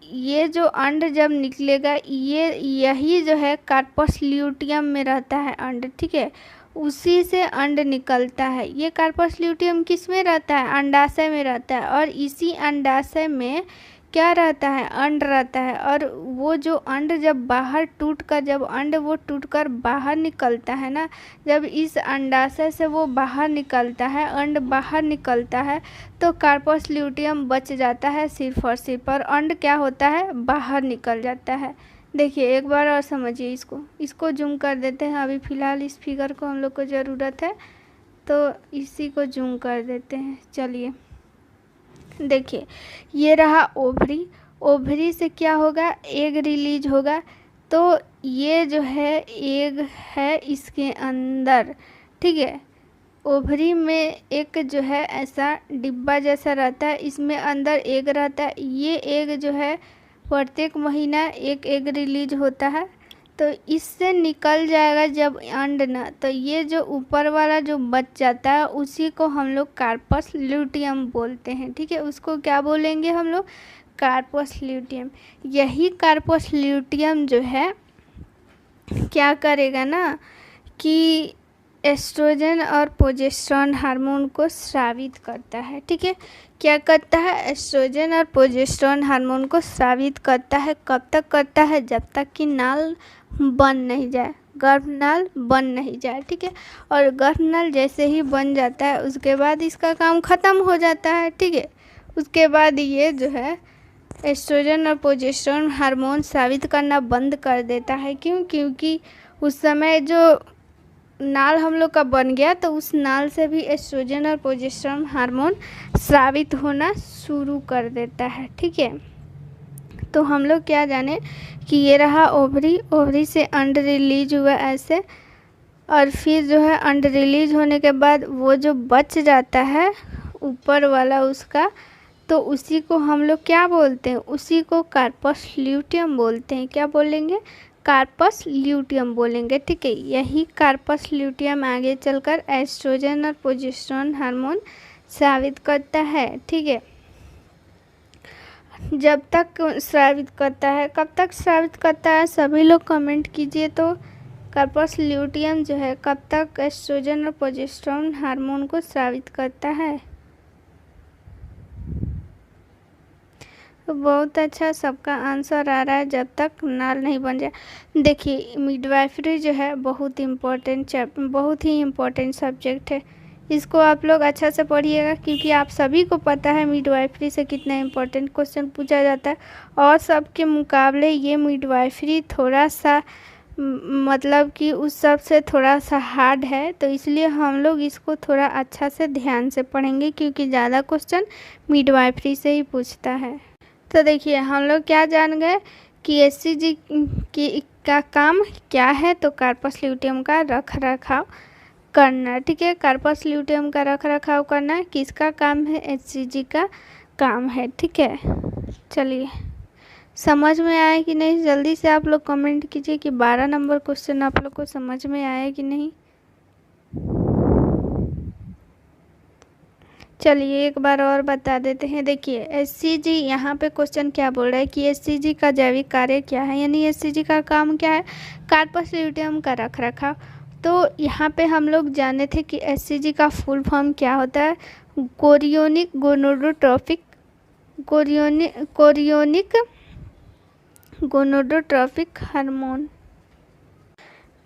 ये जो अंड जब निकलेगा यही जो है कार्पस ल्यूटियम में रहता है अंड, ठीक है। उसी से अंड निकलता है। ये कार्पस ल्यूटियम किस में रहता है? अंडाशय में रहता है, और इसी अंडाशय में क्या रहता है? अंड रहता है। और वो जो अंड जब बाहर टूटकर बाहर निकलता है ना, जब इस अंडाशय से वो बाहर निकलता है, अंड बाहर निकलता है, तो कार्पस ल्यूटियम बच जाता है सिर्फ और सिर्फ, और अंड क्या होता है? बाहर निकल जाता है। देखिए एक बार और समझिए इसको जूम कर देते हैं। अभी फ़िलहाल इस फिगर को हम लोग को ज़रूरत है तो इसी को जूम कर देते हैं। चलिए देखिए ये रहा ओवरी। ओवरी से क्या होगा? एग रिलीज होगा। तो ये जो है एग है इसके अंदर, ठीक है। ओवरी में एक जो है ऐसा डिब्बा जैसा रहता है, इसमें अंदर एग रहता है। ये एग जो है प्रत्येक महीना एक एग रिलीज होता है, तो इससे निकल जाएगा जब अंड ना, तो ये जो ऊपर वाला जो बच जाता है उसी को हम लोग कार्पस ल्यूटियम बोलते हैं, ठीक है। उसको क्या बोलेंगे हम लोग? Corpus luteum. यही कार्पस ल्यूटियम जो है क्या करेगा ना कि एस्ट्रोजन और प्रोजेस्टेरोन हार्मोन को स्रावित करता है, ठीक है। क्या करता है? एस्ट्रोजन और प्रोजेस्टेरोन हार्मोन को स्रावित करता है। कब तक करता है? जब तक कि नाल बन नहीं जाए, गर्भनाल बन नहीं जाए, ठीक है। और गर्भनाल जैसे ही बन जाता है उसके बाद इसका काम ख़त्म हो जाता है, ठीक है। उसके बाद ये जो है एस्ट्रोजन और प्रोजेस्टेरोन हार्मोन स्रावित करना बंद कर देता है। क्यों? क्योंकि उस समय जो नाल हम लोग का बन गया तो उस नाल से भी एस्ट्रोजन और प्रोजेस्टेरोन हार्मोन स्रावित होना शुरू कर देता है, ठीक है। तो हम लोग क्या जाने कि ये रहा ओवरी। ओवरी से अंड रिलीज हुआ ऐसे, और फिर जो है अंड रिलीज होने के बाद वो जो बच जाता है ऊपर वाला उसका, तो उसी को हम लोग क्या बोलते हैं, उसी को कार्पस ल्यूटियम बोलते हैं। क्या बोलेंगे, कार्पस ल्यूटियम बोलेंगे। ठीक है, यही कार्पस ल्यूटियम आगे चलकर एस्ट्रोजन और प्रोजेस्टेरोन हार्मोन स्रावित करता है। ठीक है, जब तक स्रावित करता है, कब तक स्रावित करता है, सभी लोग कमेंट कीजिए। तो कार्पस ल्यूटियम जो है कब तक एस्ट्रोजन और प्रोजेस्टेरोन हार्मोन को स्रावित करता है। तो बहुत अच्छा, सबका आंसर आ रहा है, जब तक नाल नहीं बन जाए। देखिए, मिडवाइफरी जो है बहुत ही इम्पोर्टेंट सब्जेक्ट है। इसको आप लोग अच्छा से पढ़िएगा, क्योंकि आप सभी को पता है मिडवाइफरी से कितना इम्पोर्टेंट क्वेश्चन पूछा जाता है। और सबके मुकाबले ये मिडवाइफरी थोड़ा सा मतलब कि उस सब से थोड़ा सा हार्ड है, तो इसलिए हम लोग इसको थोड़ा अच्छा से ध्यान से पढ़ेंगे, क्योंकि ज़्यादा क्वेश्चन मिडवाइफरी से ही पूछता है। तो देखिए, हम लोग क्या जान गए कि एचसीजी की का काम क्या है, तो कार्पस ल्यूटियम का रख रखाव करना। ठीक है, कार्पस ल्यूटियम का रख रखाव करना किसका काम है, एचसीजी का काम है। ठीक है, चलिए, समझ में आया कि नहीं, जल्दी से आप लोग कमेंट कीजिए कि 12 नंबर क्वेश्चन आप लोग को समझ में आया कि नहीं। चलिए एक बार और बता देते हैं। देखिए, एचसीजी यहाँ पे क्वेश्चन क्या बोल रहा है कि एचसीजी का जैविक कार्य क्या है, यानी एचसीजी का काम क्या है, कार्पस ल्यूटियम का रख रखाव। तो यहाँ पे हम लोग जाने थे कि एचसीजी का फुल फॉर्म क्या होता है, कोरियोनिक गोनोडोट्रोपिक हार्मोन।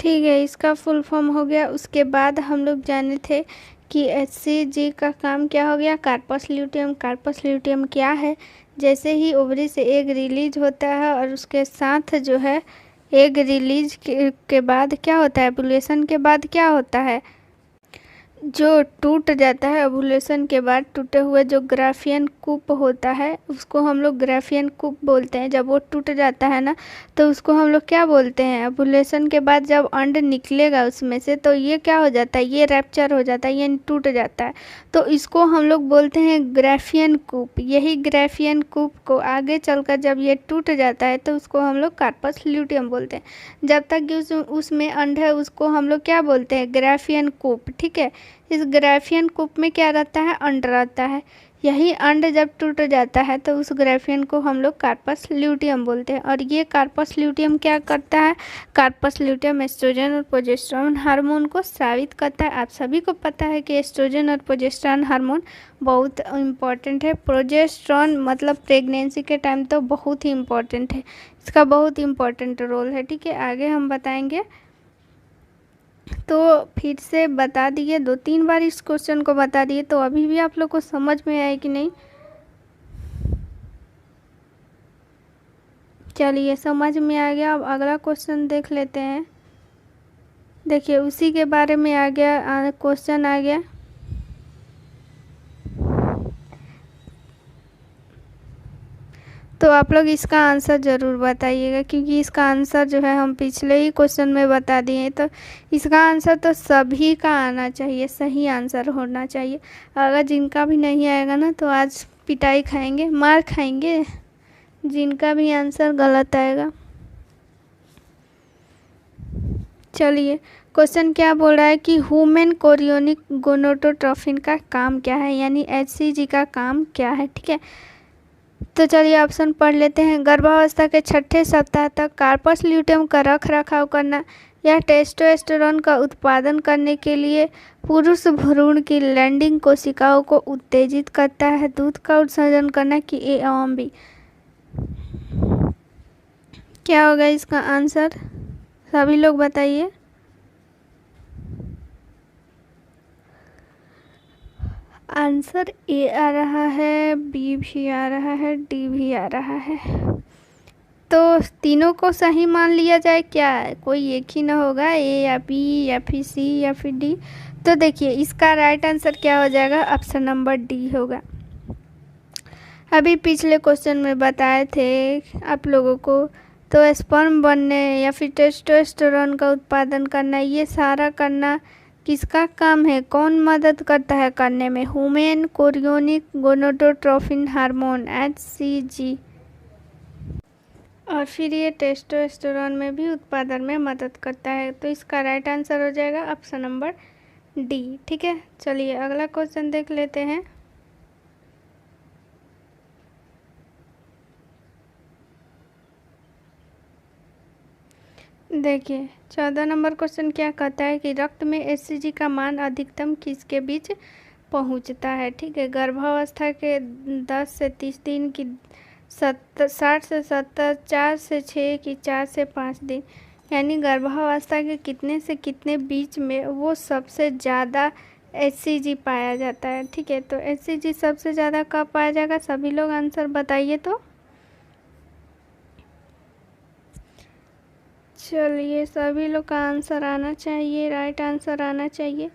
ठीक है, इसका फुल फॉर्म हो गया। उसके बाद हम लोग जाने थे कि एचसीजी का काम क्या हो गया, कार्पस ल्यूटियम। कार्पस ल्यूटियम क्या है, जैसे ही ओवरी से एग रिलीज होता है और उसके साथ जो है एग रिलीज के बाद क्या होता है, ओव्यूलेशन के बाद क्या होता है, जो टूट जाता है ओव्यूलेशन के बाद, टूटे हुए जो ग्राफियन कूप होता है उसको हम लोग ग्राफियन कूप बोलते हैं। जब वो टूट जाता है ना, तो उसको हम लोग क्या बोलते हैं, ओव्यूलेशन के बाद जब अंड निकलेगा उसमें से, तो ये क्या हो जाता है, ये रैप्चर हो जाता है, ये टूट जाता है, तो इसको हम लोग बोलते हैं ग्राफियन कूप। यही ग्राफियन कूप को आगे चलकर जब ये टूट जाता है तो उसको हम लोग कार्पस ल्यूटियम बोलते हैं। जब तक कि उसमें अंड है उसको हम लोग क्या बोलते हैं, ग्राफियन कूप। ठीक है, इस ग्राफियन कूप में क्या रहता है, अंड रहता है। यही अंड जब टूट जाता है तो उस ग्राफियन को हम लोग कार्पस ल्यूटियम बोलते हैं। और ये कार्पस ल्यूटियम क्या करता है, कार्पस ल्यूटियम एस्ट्रोजन और प्रोजेस्टेरोन हार्मोन को स्रावित करता है। आप सभी को पता है कि एस्ट्रोजन और प्रोजेस्टेरोन हार्मोन बहुत इम्पॉर्टेंट है। प्रोजेस्टेरोन मतलब प्रेगनेंसी के टाइम तो बहुत ही इम्पॉर्टेंट है, इसका बहुत इम्पॉर्टेंट रोल है। ठीक है, आगे हम बताएंगे। तो फिर से बता दिए, 2-3 बार इस क्वेश्चन को बता दिए, तो अभी भी आप लोग को समझ में आए कि नहीं। चलिए, समझ में आ गया। अब अगला क्वेश्चन देख लेते हैं। देखिए, उसी के बारे में आ गया क्वेश्चन आ गया। तो आप लोग इसका आंसर ज़रूर बताइएगा, क्योंकि इसका आंसर जो है हम पिछले ही क्वेश्चन में बता दिए हैं। तो इसका आंसर तो सभी का आना चाहिए, सही आंसर होना चाहिए। अगर जिनका भी नहीं आएगा ना, तो आज पिटाई खाएंगे, मार खाएंगे, जिनका भी आंसर गलत आएगा। चलिए, क्वेश्चन क्या बोल रहा है कि ह्यूमन कोरियोनिक गोनोडोट्रोपिन का काम क्या है, यानी एचसीजी का काम क्या है। ठीक है, तो चलिए ऑप्शन पढ़ लेते हैं। गर्भावस्था के 6ठे सप्ताह तक कार्पस ल्यूटियम का रख रखाव करना, यह टेस्टोस्टेरोन का उत्पादन करने के लिए पुरुष भ्रूण की लैंडिंग कोशिकाओं को उत्तेजित करता है। दूध का उत्सर्जन करना कि ए एवं बी। क्या होगा इसका आंसर, सभी लोग बताइए। आंसर ए आ रहा है, बी भी आ रहा है, डी भी आ रहा है। तो तीनों को सही मान लिया जाए क्या, कोई एक ही ना होगा, ए या बी या फिर सी या फिर डी। तो देखिए, इसका राइट आंसर क्या हो जाएगा, ऑप्शन नंबर डी होगा। अभी पिछले क्वेश्चन में बताए थे आप लोगों को, तो स्पर्म बनने या फिर टेस्टोस्टेरोन का उत्पादन करना, ये सारा करना किसका काम है, कौन मदद करता है करने में, human chorionic gonadotropin hormone HCG। और फिर ये टेस्टोस्टेरोन में भी उत्पादन में मदद करता है। तो इसका राइट आंसर हो जाएगा ऑप्शन नंबर डी। ठीक है, चलिए अगला क्वेश्चन देख लेते हैं। देखिए 14 नंबर क्वेश्चन क्या कहता है कि रक्त में HCG का मान अधिकतम किसके बीच पहुंचता है। ठीक है, गर्भावस्था के 10 से 30 दिन की, 60 से 70, 4 से 6 की 4 से 5 दिन, यानी गर्भावस्था के कितने से कितने बीच में वो सबसे ज़्यादा HCG पाया जाता है। ठीक है, तो HCG सबसे ज़्यादा कब पाया जाएगा, सभी लोग आंसर बताइए। तो चलिए सभी लोग का आंसर आना चाहिए, राइट आंसर आना चाहिए।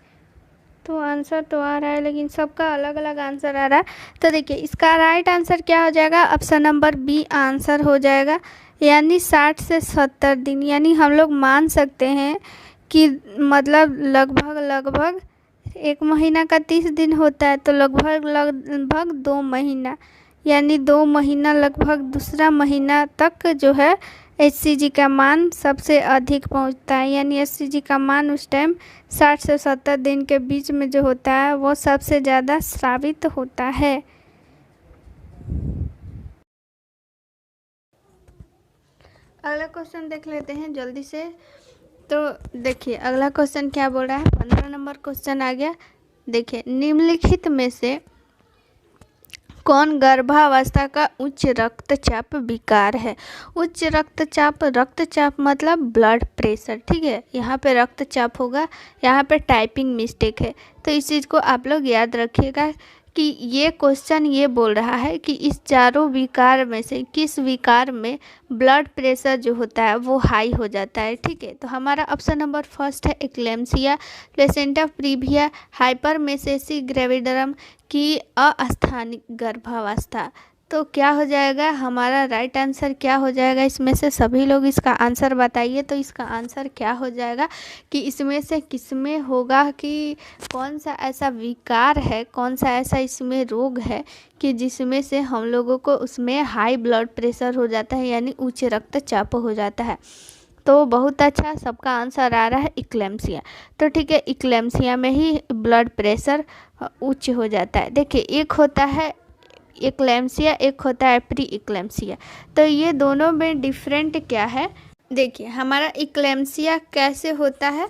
तो आंसर तो आ रहा है लेकिन सबका अलग अलग आंसर आ रहा है। तो देखिए इसका राइट आंसर क्या हो जाएगा, ऑप्शन नंबर बी आंसर हो जाएगा, यानी 60 से 70 दिन। यानी हम लोग मान सकते हैं कि मतलब लगभग 1 महीना का 30 दिन होता है, तो लगभग 2 महीना, यानी 2 महीना लगभग दूसरा महीना तक जो है HCG का मान सबसे अधिक पहुंचता है। यानी HCG का मान उस टाइम 60 से 70 दिन के बीच में जो होता है वो सबसे ज़्यादा स्रावित होता है। अगला क्वेश्चन देख लेते हैं जल्दी से। तो देखिए अगला क्वेश्चन क्या बोल रहा है, 15 नंबर क्वेश्चन आ गया। देखिए निम्नलिखित में से कौन गर्भावस्था का उच्च रक्तचाप विकार है। उच्च रक्तचाप मतलब ब्लड प्रेशर। ठीक है, यहाँ पे रक्तचाप होगा, यहाँ पे टाइपिंग मिस्टेक है, तो इस चीज़ को आप लोग याद रखिएगा कि ये क्वेश्चन ये बोल रहा है कि इस चारों विकार में से किस विकार में ब्लड प्रेशर जो होता है वो हाई हो जाता है। ठीक है, तो हमारा ऑप्शन नंबर फर्स्ट है एक्लेम्सिया, प्लेसेंटा प्रीविया, हाइपरमेसेसी ग्रेविडरम की अस्थानिक गर्भावस्था। तो क्या हो जाएगा हमारा राइट आंसर, क्या हो जाएगा इसमें से, सभी लोग इसका आंसर बताइए। तो इसका आंसर क्या हो जाएगा कि इसमें से किसमें होगा, कि कौन सा ऐसा विकार है, कौन सा ऐसा इसमें रोग है कि जिसमें से हम लोगों को उसमें हाई ब्लड प्रेशर हो जाता है, यानी उच्च रक्तचाप हो जाता है। तो बहुत अच्छा, सबका आंसर आ रहा है इक्लेम्सिया। तो ठीक है, इक्लेम्सिया में ही ब्लड प्रेशर उच्च हो जाता है। देखिए एक होता है इक्लेम्सिया, एक होता है प्री इक्लेम्सिया। तो ये दोनों में डिफरेंट क्या है, देखिए हमारा इक्लेम्सिया कैसे होता है।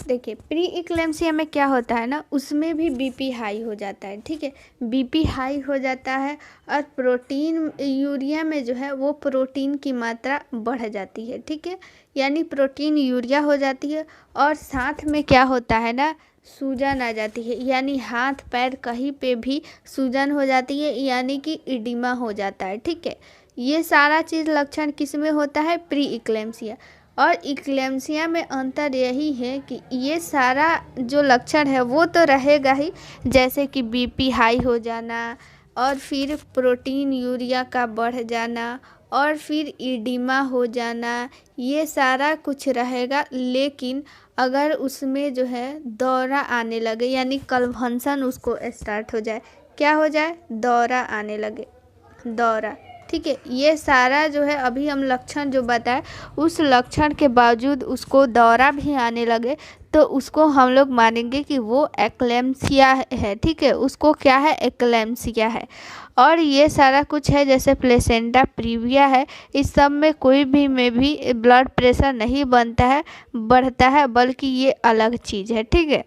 देखिए प्री इक्लेम्सिया में क्या होता है ना, उसमें भी बीपी हाई हो जाता है। ठीक है, बीपी हाई हो जाता है और प्रोटीन, यूरिया में जो है वो प्रोटीन की मात्रा बढ़ जाती है। ठीक है, यानी प्रोटीन यूरिया हो जाती है, और साथ में क्या होता है ना, सूजन आ जाती है, यानी हाथ पैर कहीं पे भी सूजन हो जाती है, यानी कि इडिमा हो जाता है। ठीक है, ये सारा चीज़ लक्षण किस में होता है, प्री इक्लेम्सिया। और इक्लेम्सिया में अंतर यही है कि ये सारा जो लक्षण है वो तो रहेगा ही, जैसे कि बीपी हाई हो जाना, और फिर प्रोटीन यूरिया का बढ़ जाना, और फिर इडिमा हो जाना, ये सारा कुछ रहेगा। लेकिन अगर उसमें जो है दौरा आने लगे, यानी कन्वल्सन उसको स्टार्ट हो जाए, क्या हो जाए, दौरा आने लगे, दौरा। ठीक है, ये सारा जो है अभी हम लक्षण जो बताए, उस लक्षण के बावजूद उसको दौरा भी आने लगे, तो उसको हम लोग मानेंगे कि वो एक्लेम्सिया है। ठीक है, उसको क्या है, एक्लेम्सिया है। और ये सारा कुछ है जैसे प्लेसेंटा प्रीविया है, इस सब में कोई भी में भी ब्लड प्रेशर नहीं बनता है, बढ़ता है, बल्कि ये अलग चीज़ है। ठीक है,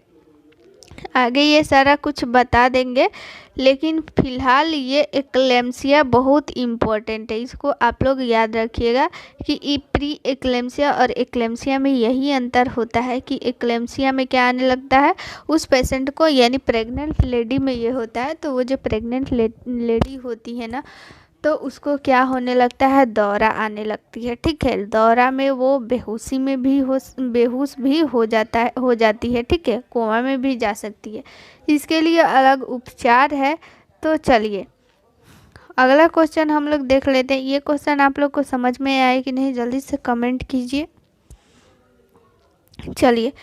आगे ये सारा कुछ बता देंगे, लेकिन फ़िलहाल ये एक्लेम्सिया बहुत इम्पोर्टेंट है, इसको आप लोग याद रखिएगा कि प्री एक्लेम्सिया और एक्लेम्सिया में यही अंतर होता है कि एक्लेम्सिया में क्या आने लगता है उस पेशेंट को, यानी प्रेग्नेंट लेडी में ये होता है। तो वो जो प्रेग्नेंट लेडी होती है ना, तो उसको क्या होने लगता है, दौरा आने लगती है। ठीक है, दौरा में वो बेहोशी में भी बेहोश भी हो जाती है। ठीक है, कोमा में भी जा सकती है, इसके लिए अलग उपचार है। तो चलिए अगला क्वेश्चन हम लोग देख लेते हैं। ये क्वेश्चन आप लोग को समझ में आए कि नहीं, जल्दी से कमेंट कीजिए। चलिए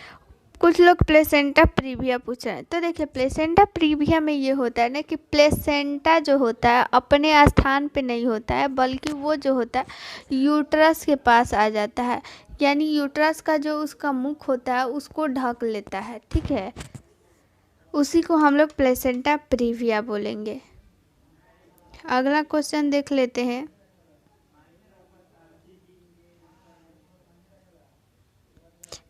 कुछ लोग प्लेसेंटा प्रीविया पूछ रहे हैं। तो देखिए प्लेसेंटा प्रीविया में ये होता है ना कि प्लेसेंटा जो होता है अपने स्थान पे नहीं होता है, बल्कि वो जो होता है यूट्रस के पास आ जाता है, यानी यूट्रस का जो उसका मुख होता है उसको ढक लेता है, ठीक है। उसी को हम लोग प्लेसेंटा प्रीविया बोलेंगे। अगला क्वेश्चन देख लेते हैं।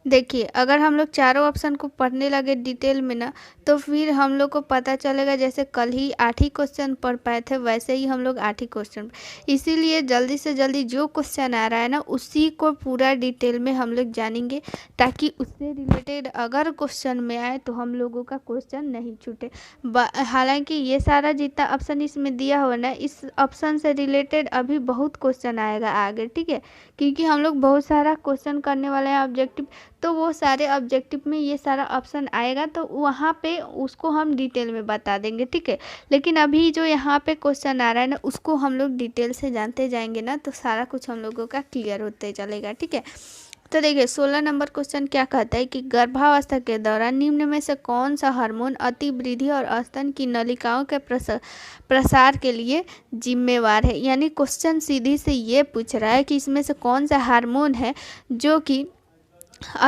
देखिए अगर हम लोग चारों ऑप्शन को पढ़ने लगे डिटेल में ना, तो फिर हम लोग को पता चलेगा जैसे कल ही 8 ही क्वेश्चन पढ़ पाए थे वैसे ही हम लोग 8 ही क्वेश्चन, इसीलिए जल्दी से जल्दी जो क्वेश्चन आ रहा है ना उसी को पूरा डिटेल में हम लोग जानेंगे, ताकि उससे रिलेटेड अगर क्वेश्चन में आए तो हम लोगों का क्वेश्चन नहीं छूटे। हालांकि ये सारा जितना ऑप्शन इसमें दिया हुआ ना, इस ऑप्शन से रिलेटेड अभी बहुत क्वेश्चन आएगा आगे, ठीक है, क्योंकि हम लोग बहुत सारा क्वेश्चन करने वाले हैं ऑब्जेक्टिव, तो वो सारे ऑब्जेक्टिव में ये सारा ऑप्शन आएगा तो वहाँ पे उसको हम डिटेल में बता देंगे, ठीक है। लेकिन अभी जो यहाँ पे क्वेश्चन आ रहा है ना उसको हम लोग डिटेल से जानते जाएंगे ना, तो सारा कुछ हम लोगों का क्लियर होते चलेगा, ठीक है। तो देखिए 16 नंबर क्वेश्चन क्या कहता है कि गर्भावस्था के दौरान निम्न में से कौन सा हार्मोन अति वृद्धि और स्तन की नलिकाओं के प्रसार के लिए जिम्मेवार है। यानी क्वेश्चन सीधी से ये पूछ रहा है कि इसमें से कौन सा हार्मोन है जो कि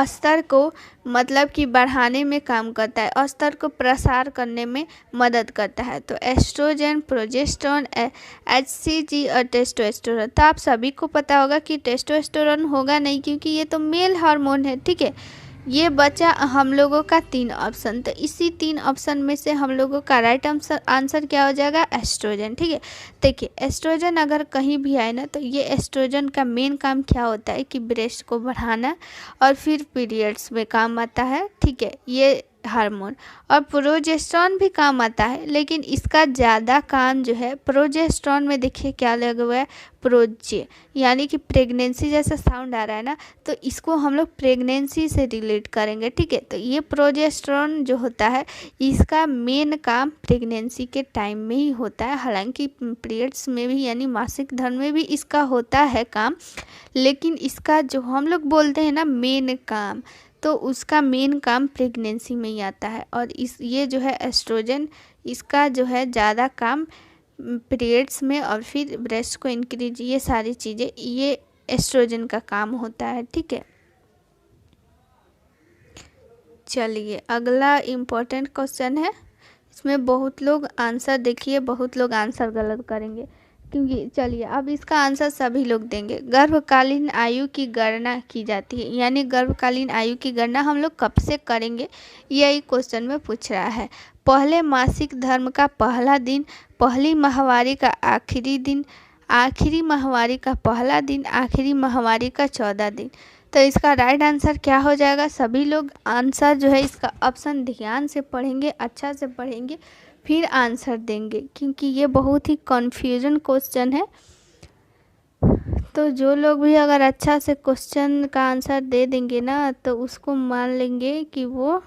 स्तर को मतलब कि बढ़ाने में काम करता है, स्तर को प्रसार करने में मदद करता है। तो एस्ट्रोजन, प्रोजेस्टेरोन, एचसीजी और टेस्टोस्टेरोन। तो आप सभी को पता होगा कि टेस्टोस्टेरोन होगा नहीं, क्योंकि ये तो मेल हार्मोन है, ठीक है। ये बचा हम लोगों का 3 ऑप्शन, तो इसी 3 ऑप्शन में से हम लोगों का राइट आंसर क्या हो जाएगा, एस्ट्रोजन, ठीक है। देखिए एस्ट्रोजन अगर कहीं भी आए ना, तो ये एस्ट्रोजन का मेन काम क्या होता है कि ब्रेस्ट को बढ़ाना और फिर पीरियड्स में काम आता है, ठीक है, ये हार्मोन। और प्रोजेस्टेरोन भी काम आता है, लेकिन इसका ज़्यादा काम जो है प्रोजेस्टेरोन में, देखिए क्या लगा हुआ है, प्रोजे, यानी कि प्रेगनेंसी जैसा साउंड आ रहा है ना, तो इसको हम लोग प्रेगनेंसी से रिलेट करेंगे, ठीक है। तो ये प्रोजेस्टेरोन जो होता है इसका मेन काम प्रेगनेंसी के टाइम में ही होता है, हालांकि पीरियड्स में भी यानी मासिक धर्म में भी इसका होता है काम, लेकिन इसका जो हम लोग बोलते हैं ना मेन काम, तो उसका मेन काम प्रेगनेंसी में ही आता है। और ये जो है एस्ट्रोजन, इसका जो है ज़्यादा काम पीरियड्स में और फिर ब्रेस्ट को इंक्रीज, ये सारी चीज़ें ये एस्ट्रोजन का काम होता है, ठीक है। चलिए अगला इम्पोर्टेंट क्वेश्चन है, इसमें बहुत लोग आंसर, देखिए बहुत लोग आंसर गलत करेंगे, क्योंकि चलिए अब इसका आंसर सभी लोग देंगे। गर्भकालीन आयु की गणना की जाती है, यानी गर्भकालीन आयु की गणना हम लोग कब से करेंगे, यही क्वेश्चन में पूछ रहा है। पहले मासिक धर्म का पहला दिन, पहली माहवारी का आखिरी दिन, आखिरी माहवारी का पहला दिन, आखिरी माहवारी का 14 दिन। तो इसका राइट आंसर क्या हो जाएगा, सभी लोग आंसर जो है इसका ऑप्शन ध्यान से पढ़ेंगे, अच्छा से पढ़ेंगे, फिर आंसर देंगे, क्योंकि ये बहुत ही कन्फ्यूजन क्वेश्चन है। तो जो लोग भी अगर अच्छा से क्वेश्चन का आंसर दे देंगे ना, तो उसको मान लेंगे कि वो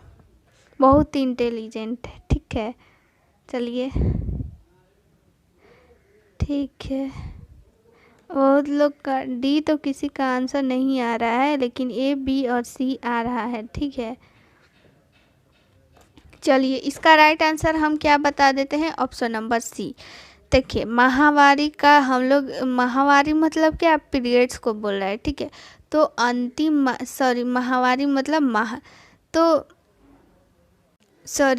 बहुत इंटेलिजेंट है, ठीक है। चलिए ठीक है, बहुत लोग का डी तो किसी का आंसर नहीं आ रहा है, लेकिन ए, बी और सी आ रहा है, ठीक है। चलिए इसका राइट आंसर हम क्या बता देते हैं, ऑप्शन नंबर सी। देखिए माहवारी का हम लोग, माहवारी मतलब क्या, पीरियड्स को बोल रहा है, ठीक है। तो अंतिम माहवारी मतलब तो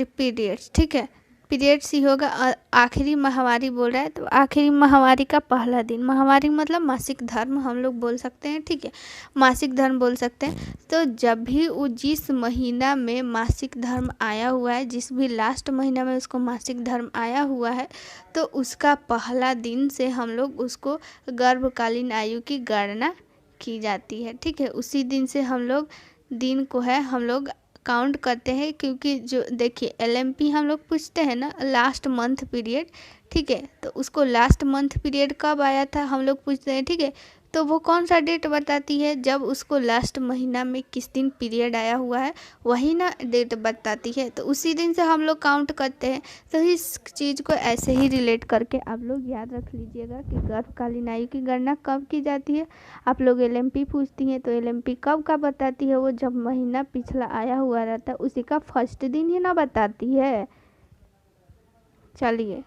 पीरियड्स, ठीक है, पीरियड्स ही होगा। आखिरी माहवारी बोल रहा है, तो आखिरी माहवारी का पहला दिन, माहवारी मतलब मासिक धर्म हम लोग बोल सकते हैं, ठीक है, मासिक धर्म बोल सकते हैं। तो जब भी वो जिस महीना में मासिक धर्म आया हुआ है, जिस भी लास्ट महीना में उसको मासिक धर्म आया हुआ है, तो उसका पहला दिन से हम लोग उसको गर्भकालीन आयु की गणना की जाती है, ठीक है। उसी दिन से हम लोग दिन को है हम लोग काउंट करते हैं, क्योंकि जो देखिए एलएमपी हम लोग पूछते हैं ना, लास्ट मंथ पीरियड, ठीक है, तो उसको लास्ट मंथ पीरियड कब आया था हम लोग पूछते हैं, ठीक है। तो वो कौन सा डेट बताती है, जब उसको लास्ट महीना में किस दिन पीरियड आया हुआ है वही ना डेट बताती है, तो उसी दिन से हम लोग काउंट करते हैं। तो इस चीज़ को ऐसे ही रिलेट करके आप लोग याद रख लीजिएगा कि गर्भकालीन आयु की गणना कब की जाती है। आप लोग एलएमपी पूछती हैं तो एलएमपी कब का बताती है, वो जब महीना पिछला आया हुआ रहता है उसी का फर्स्ट दिन ही ना बताती है। चलिए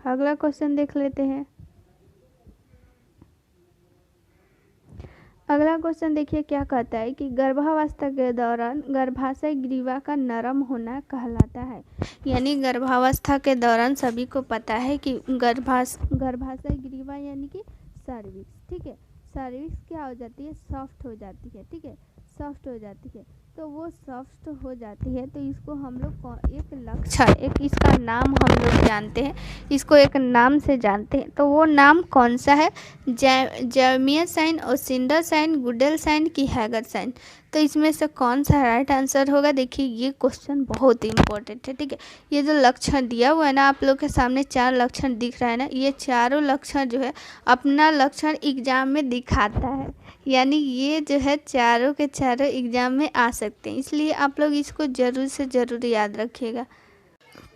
अगला क्वेश्चन देख लेते हैं। अगला क्वेश्चन देखिए क्या कहता है कि गर्भावस्था के दौरान गर्भाशय ग्रीवा का नरम होना कहलाता है। यानी गर्भावस्था के दौरान सभी को पता है कि गर्भाशय ग्रीवा यानी कि सर्विक्स, ठीक है, सर्विक्स क्या हो जाती है, सॉफ्ट हो जाती है, ठीक है, सॉफ्ट हो जाती है। तो वो सॉफ्ट हो जाती है तो इसको हम लोग एक लक्षण, एक इसका नाम हम लोग जानते हैं, इसको एक नाम से जानते हैं। तो वो नाम कौन सा है, जर्मियर साइन, ओसिंडर साइन, गुडेल साइन की हैगर साइन। तो इसमें से कौन सा राइट आंसर होगा। देखिए ये क्वेश्चन बहुत इंपॉर्टेंट है, ठीक है। ये जो लक्षण दिया हुआ है ना, आप लोग के सामने 4 लक्षण दिख रहा है ना, ये चारों लक्षण जो है अपना लक्षण एग्जाम में दिखाता है। यानी ये जो है चारों के चारों एग्जाम में आ सकते हैं, इसलिए आप लोग इसको ज़रूर से ज़रूर याद रखिएगा।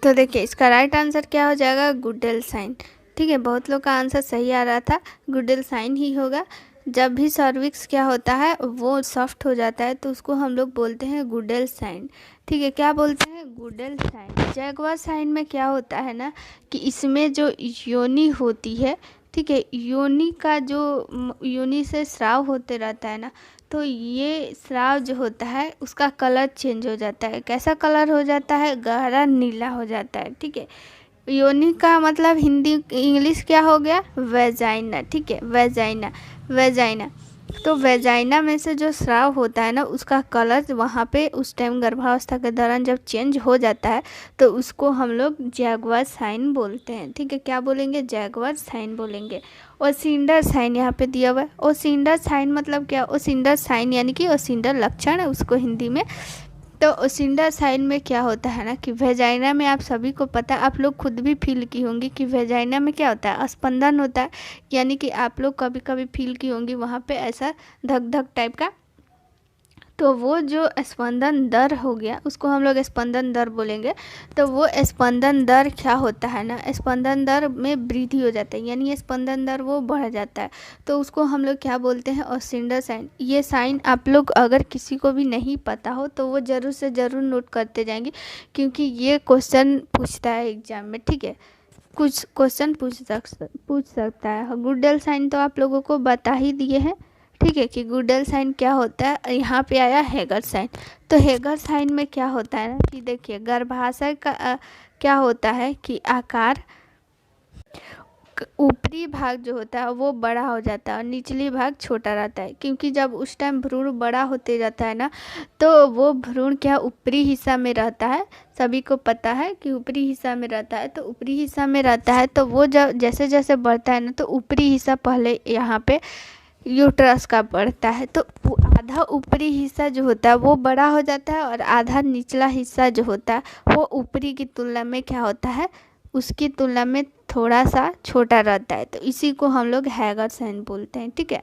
तो देखिए इसका राइट आंसर क्या हो जाएगा, गुडेल साइन, ठीक है। बहुत लोग का आंसर सही आ रहा था, गुडेल साइन ही होगा। जब भी सर्विक्स क्या होता है वो सॉफ्ट हो जाता है तो उसको हम लोग बोलते हैं गुडेल साइन, ठीक है। क्या बोलते हैं, गुडेल साइन। जैगुआर साइन में क्या होता है ना कि इसमें जो योनि होती है, ठीक है, योनि का जो योनि से स्राव होते रहता है ना, तो ये स्राव जो होता है उसका कलर चेंज हो जाता है। कैसा कलर हो जाता है, गहरा नीला हो जाता है, ठीक है। योनि का मतलब हिंदी इंग्लिश क्या हो गया, वेजाइना, ठीक है, वेजाइना, वेजाइना। तो वेजाइना में से जो स्राव होता है ना उसका कलर वहाँ पे उस टाइम गर्भावस्था के दौरान जब चेंज हो जाता है तो उसको हम लोग जैगुआर साइन बोलते हैं, ठीक है। क्या बोलेंगे, जैगुआर साइन बोलेंगे। ओसिंडर साइन यहाँ पे दिया हुआ है। ओसिंडर साइन मतलब क्या, ओसिंडर साइन यानी कि ओसिंडर लक्षण है उसको हिंदी में। तो ओसिंडर साइन में क्या होता है ना कि वेजाइना में आप सभी को पता है, आप लोग खुद भी फील की होंगी कि वेजाइना में क्या होता है, स्पंदन होता है। यानी कि आप लोग कभी कभी फील की होंगी वहाँ पे ऐसा धक धक टाइप का, तो वो जो स्पंदन दर हो गया उसको हम लोग स्पंदन दर बोलेंगे। तो वो स्पंदन दर क्या होता है ना, स्पंदन दर में वृद्धि हो जाता है, यानी ये स्पंदन दर वो बढ़ जाता है, तो उसको हम लोग क्या बोलते हैं, ओसिंडर साइन। ये साइन आप लोग अगर किसी को भी नहीं पता हो तो वो ज़रूर से ज़रूर नोट करते जाएंगे, क्योंकि ये क्वेश्चन पूछता है एग्जाम में, ठीक है। कुछ क्वेश्चन पूछ सकता है। गुडेल साइन तो आप लोगों को बता ही दिए हैं, ठीक है, कि गुडेल साइन क्या होता है। यहाँ पे आया हेगर साइन। तो हेगर साइन में क्या होता है ना कि देखिए गर्भाशय का क्या होता है कि आकार, ऊपरी भाग जो होता है वो बड़ा हो जाता है और निचली भाग छोटा रहता है, क्योंकि जब उस टाइम भ्रूण बड़ा होते जाता है ना तो वो भ्रूण क्या ऊपरी हिस्सा में रहता है, सभी को पता है कि ऊपरी हिस्सा में रहता है। तो ऊपरी हिस्सा में रहता है तो वो जब जैसे जैसे बढ़ता है ना तो ऊपरी हिस्सा पहले यहाँ पे यूट्रस का बढ़ता है, तो आधा ऊपरी हिस्सा जो होता है वो बड़ा हो जाता है और आधा निचला हिस्सा जो होता है वो ऊपरी की तुलना में क्या होता है, उसकी तुलना में थोड़ा सा छोटा रहता है। तो इसी को हम लोग हैगर साइन बोलते हैं, ठीक है।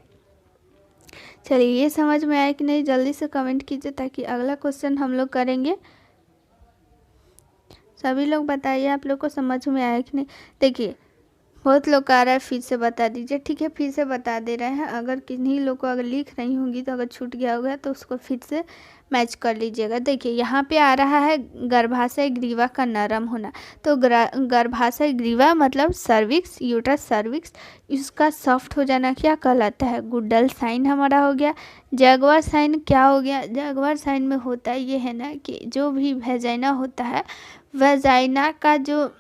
चलिए ये समझ में आया कि नहीं, जल्दी से कमेंट कीजिए ताकि अगला क्वेश्चन हम लोग करेंगे। सभी लोग बताइए आप लोग को समझ में आया कि नहीं। देखिए बहुत लोग आ रहा है, फिर से बता दीजिए, ठीक है, फिर से बता दे रहे हैं। अगर किन्हीं लोग को अगर लिख रही होंगी तो अगर छूट गया होगा तो उसको फिर से मैच कर लीजिएगा। देखिए यहाँ पे आ रहा है गर्भाशय ग्रीवा का नरम होना। तो गर्भाशय ग्रीवा मतलब सर्विक्स, यूट्रस सर्विक्स, इसका सॉफ्ट हो जाना क्या कहलाता है, गुडेल साइन हमारा हो गया। जैगुआर साइन क्या हो गया, जैगुआर साइन में होता ये है ना कि जो भी वेजाइना होता है, वेजाइना का जो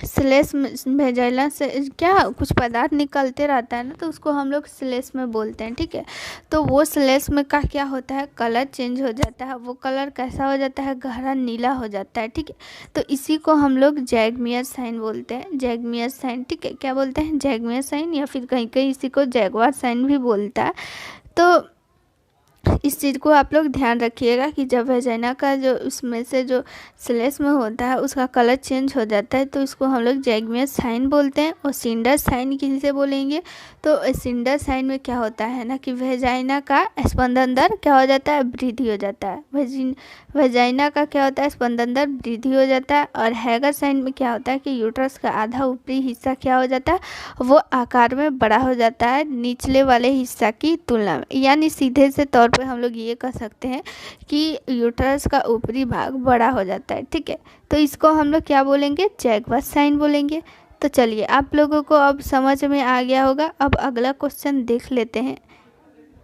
स्लेस वेजाइना से क्या कुछ पदार्थ निकलते रहता है ना तो उसको हम लोग स्लेस में बोलते हैं, ठीक है। तो वो स्लेस में का क्या होता है, कलर चेंज हो जाता है। वो कलर कैसा हो जाता है, गहरा नीला हो जाता है, ठीक है। तो इसी को हम लोग जैगमियर साइन बोलते हैं, जैगमियर साइन, ठीक है। क्या बोलते हैं, जैगमियर साइन, या फिर कहीं कहीं इसी को जैगुआर साइन भी बोलता है। तो इस चीज़ को आप लोग ध्यान रखिएगा कि जब वेजाइना का जो उसमें से जो स्लेश में होता है उसका कलर चेंज हो जाता है तो इसको हम लोग जैगमियस साइन बोलते हैं। और सिंडर साइन किसे बोलेंगे, तो सिंडर साइन में क्या होता है ना कि वेजाइना का स्पंदन दर क्या हो जाता है, वृद्धि हो जाता है। वेजाइना का क्या होता है, स्पंदन दर वृद्धि हो जाता है। और हैगर साइन में क्या होता है कि यूट्रस का आधा ऊपरी हिस्सा क्या हो जाता है, वो आकार में बड़ा हो जाता है निचले वाले हिस्सा की तुलना में। यानी सीधे से तौर पे हम लोग ये कह सकते हैं कि यूट्रस का ऊपरी भाग बड़ा हो जाता है। ठीक है, तो इसको हम लोग क्या बोलेंगे, जैगवस साइन बोलेंगे। तो चलिए आप लोगों को अब समझ में आ गया होगा। अब अगला क्वेश्चन देख लेते हैं।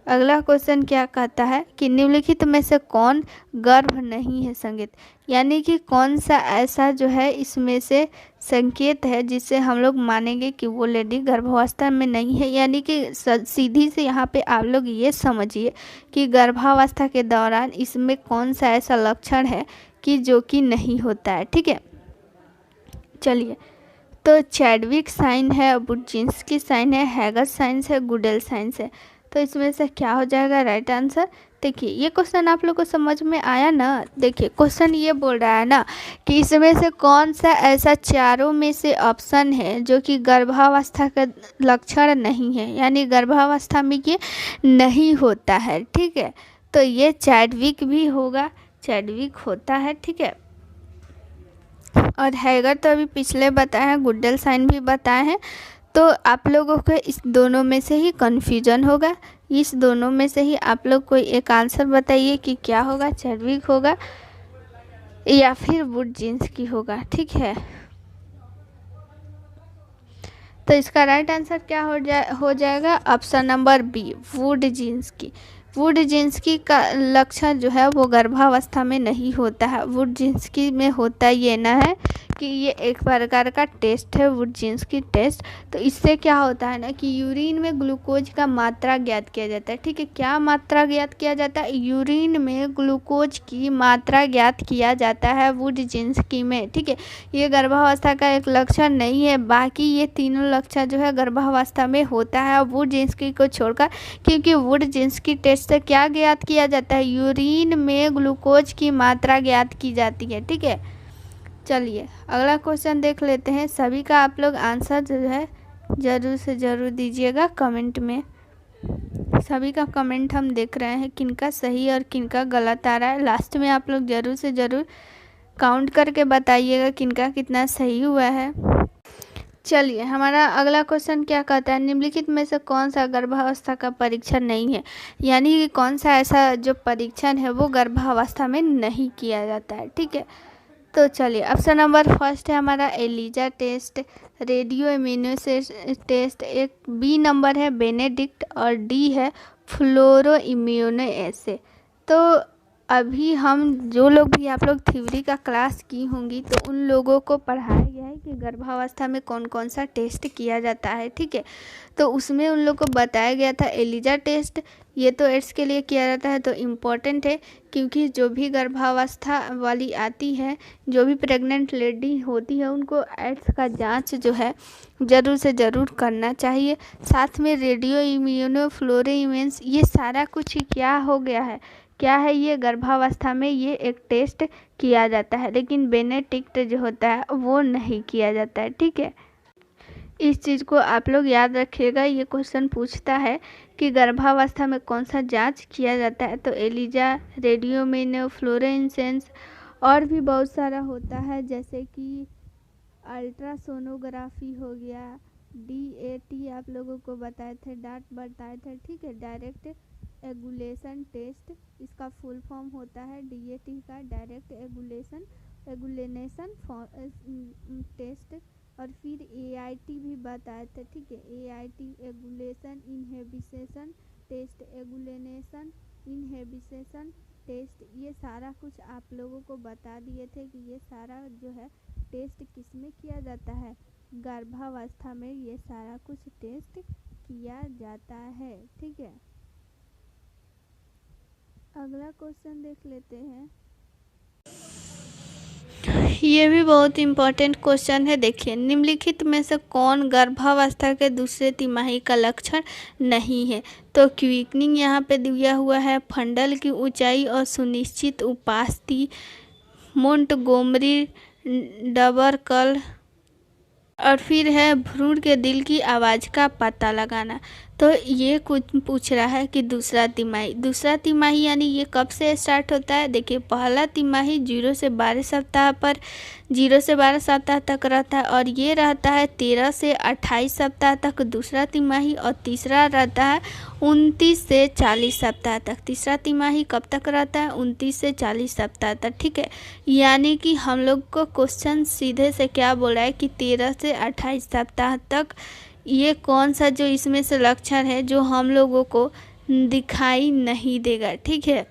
अगला क्वेश्चन क्या कहता है कि निम्नलिखित में से कौन गर्भ नहीं है संकेत, यानी कि कौन सा ऐसा जो है इसमें से संकेत है जिससे हम लोग मानेंगे कि वो लेडी गर्भावस्था में नहीं है। यानी कि सीधी से यहाँ पे आप लोग ये समझिए कि गर्भावस्था के दौरान इसमें कौन सा ऐसा लक्षण है कि जो कि नहीं होता है। ठीक है, चलिए तो चैडविक साइन है, बुर्जिंस्की साइन है, हैगर साइंस है, गुडेल साइंस है। तो इसमें से क्या हो जाएगा राइट आंसर। देखिए ये क्वेश्चन आप लोग को समझ में आया ना। देखिए क्वेश्चन ये बोल रहा है ना कि इसमें से कौन सा ऐसा चारों में से ऑप्शन है जो कि गर्भावस्था का लक्षण नहीं है, यानी गर्भावस्था में ये नहीं होता है। ठीक है, तो ये चैडविक भी होगा, चैडविक होता है। ठीक है, और हैगर तो अभी पिछले बताए हैं, गुडेल साइन भी बताए हैं। तो आप लोगों को इस दोनों में से ही कन्फ्यूजन होगा। इस दोनों में से ही आप लोग कोई एक आंसर बताइए कि क्या होगा, चैडविक होगा या फिर बुर्जिंस्की होगा। ठीक है, तो इसका राइट आंसर क्या हो जाएगा, ऑप्शन नंबर बी, वुडजिंस्की। वुडजिंस्की का लक्षण जो है वो गर्भावस्था में नहीं होता है। वुडजिंस्की में होता ये ना है कि ये एक प्रकार का टेस्ट है, वुडजिंस्की टेस्ट। तो इससे क्या होता है ना कि यूरिन में ग्लूकोज का मात्रा ज्ञात किया जाता है। ठीक है, क्या मात्रा ज्ञात किया जाता है, यूरिन में ग्लूकोज की मात्रा ज्ञात किया जाता है वुडजिंस्की में। ठीक है, ये गर्भावस्था का एक लक्षण नहीं है, बाकी ये तीनों लक्षण जो है गर्भावस्था में होता है वुडजिंस्की को छोड़कर, क्योंकि वुडजिंस्की टेस्ट से क्या ज्ञात किया जाता है, यूरिन में ग्लूकोज की मात्रा ज्ञात की जाती है। ठीक है, चलिए अगला क्वेश्चन देख लेते हैं। सभी का आप लोग आंसर जो है ज़रूर से ज़रूर दीजिएगा कमेंट में। सभी का कमेंट हम देख रहे हैं, किनका सही और किनका गलत आ रहा है। लास्ट में आप लोग ज़रूर से ज़रूर काउंट करके बताइएगा किनका कितना सही हुआ है। चलिए हमारा अगला क्वेश्चन क्या कहता है, निम्नलिखित में से कौन सा गर्भावस्था का परीक्षण नहीं है, यानी कि कौन सा ऐसा जो परीक्षण है वो गर्भावस्था में नहीं किया जाता है। ठीक है, तो चलिए ऑप्शन नंबर फर्स्ट है हमारा ELISA test, radio immuno test, एक बी नंबर है बेनेडिक्ट और डी है फ्लोरो इम्यूनो एसे। तो अभी हम जो लोग भी आप लोग थ्योरी का क्लास की होंगी तो उन लोगों को पढ़ाया गया है कि गर्भावस्था में कौन कौन सा टेस्ट किया जाता है। ठीक है, तो उसमें उन लोग को बताया गया था एलिजा टेस्ट, ये तो एड्स के लिए किया जाता है, तो इम्पॉर्टेंट है क्योंकि जो भी गर्भावस्था वाली आती है, जो भी प्रेग्नेंट लेडी होती है, उनको एड्स का जांच जो है ज़रूर से ज़रूर करना चाहिए। साथ में रेडियो इम्यूनो फ्लोरेसेंस, ये सारा कुछ क्या हो गया है, क्या है, ये गर्भावस्था में ये एक टेस्ट किया जाता है, लेकिन बेनेडिक्ट जो होता है वो नहीं किया जाता है। ठीक है, इस चीज़ को आप लोग याद रखिएगा। ये क्वेश्चन पूछता है कि गर्भावस्था में कौन सा जांच किया जाता है, तो एलिजा, रेडियो इम्यूनो फ्लोरेसेंस और भी बहुत सारा होता है, जैसे कि अल्ट्रासोनोग्राफी हो गया, DAT आप लोगों को बताए थे, डाट बताए थे। ठीक है, डायरेक्ट एगुलेशन टेस्ट, इसका फुल फॉर्म होता है DAT का, डायरेक्ट एगुलेनेशन टेस्ट। और फिर AIT भी बताए थे। ठीक है, AIT agglutination inhibition test, agglutination inhibition test, ये सारा कुछ आप लोगों को बता दिए थे कि ये सारा जो है टेस्ट किस में किया जाता है, गर्भावस्था में ये सारा कुछ टेस्ट किया जाता है। ठीक है, अगला क्वेश्चन देख लेते हैं। ये भी बहुत इम्पोर्टेंट क्वेश्चन है। देखिए, निम्नलिखित में से कौन गर्भावस्था के दूसरे तिमाही का लक्षण नहीं है? तो क्विकनिंग यहाँ पे दिया हुआ है, फंडल की ऊंचाई और सुनिश्चित उपास्थि, मोंटगोमरी डबरकल, और फिर है भ्रूण के दिल की आवाज़ का पता लगाना। तो ये कुछ पूछ रहा है कि दूसरा तिमाही यानी ये कब से स्टार्ट होता है? देखिए, पहला तिमाही 0 से 12 सप्ताह पर 0 से 12 सप्ताह तक रहता है और ये रहता है 13 से 28 सप्ताह तक दूसरा तिमाही, और तीसरा रहता है 29 से 40 सप्ताह तक। तीसरा तिमाही कब तक रहता है? 29 से 40 सप्ताह तक। ठीक है, यानी कि हम लोग को क्वेश्चन सीधे से क्या बोल रहा है कि 13 से 28 सप्ताह तक ये कौन सा जो इसमें से लक्षण है जो हम लोगों को दिखाई नहीं देगा। ठीक है,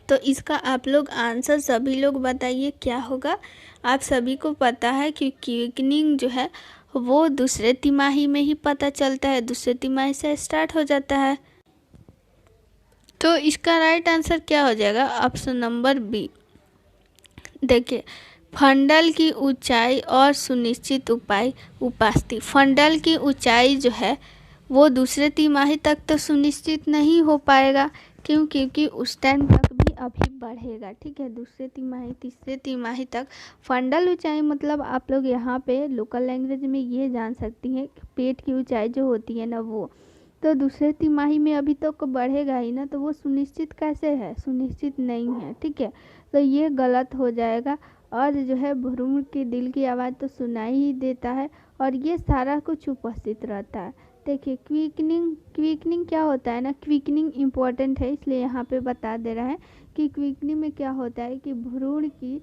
तो इसका आप लोग आंसर सभी लोग बताइए क्या होगा। आप सभी को पता है कि क्विकनिंग जो है वो दूसरे तिमाही में ही पता चलता है, दूसरे तिमाही से स्टार्ट हो जाता है। तो इसका राइट आंसर क्या हो जाएगा? Option number B. देखिए, फंडल की ऊंचाई और सुनिश्चित उपास्थि। फंडल की ऊंचाई जो है वो दूसरे तिमाही तक तो सुनिश्चित नहीं हो पाएगा, क्योंकि उस टाइम तक भी अभी बढ़ेगा। ठीक है, दूसरे तिमाही तीसरे तिमाही तक फंडल ऊंचाई मतलब आप लोग यहाँ पे लोकल लैंग्वेज में ये जान सकती हैं कि पेट की ऊंचाई जो होती है ना, वो तो दूसरे तिमाही में अभी तो बढ़ेगा ही ना, तो वो सुनिश्चित कैसे है? सुनिश्चित नहीं है। ठीक है, तो ये गलत हो जाएगा। और जो है भ्रूण के दिल की आवाज़ तो सुनाई ही देता है और ये सारा कुछ उपस्थित रहता है। देखिए, क्विकनिंग क्या होता है ना, क्विकनिंग इम्पोर्टेंट है इसलिए यहाँ पे बता दे रहा है कि क्विकनिंग में क्या होता है कि भ्रूण की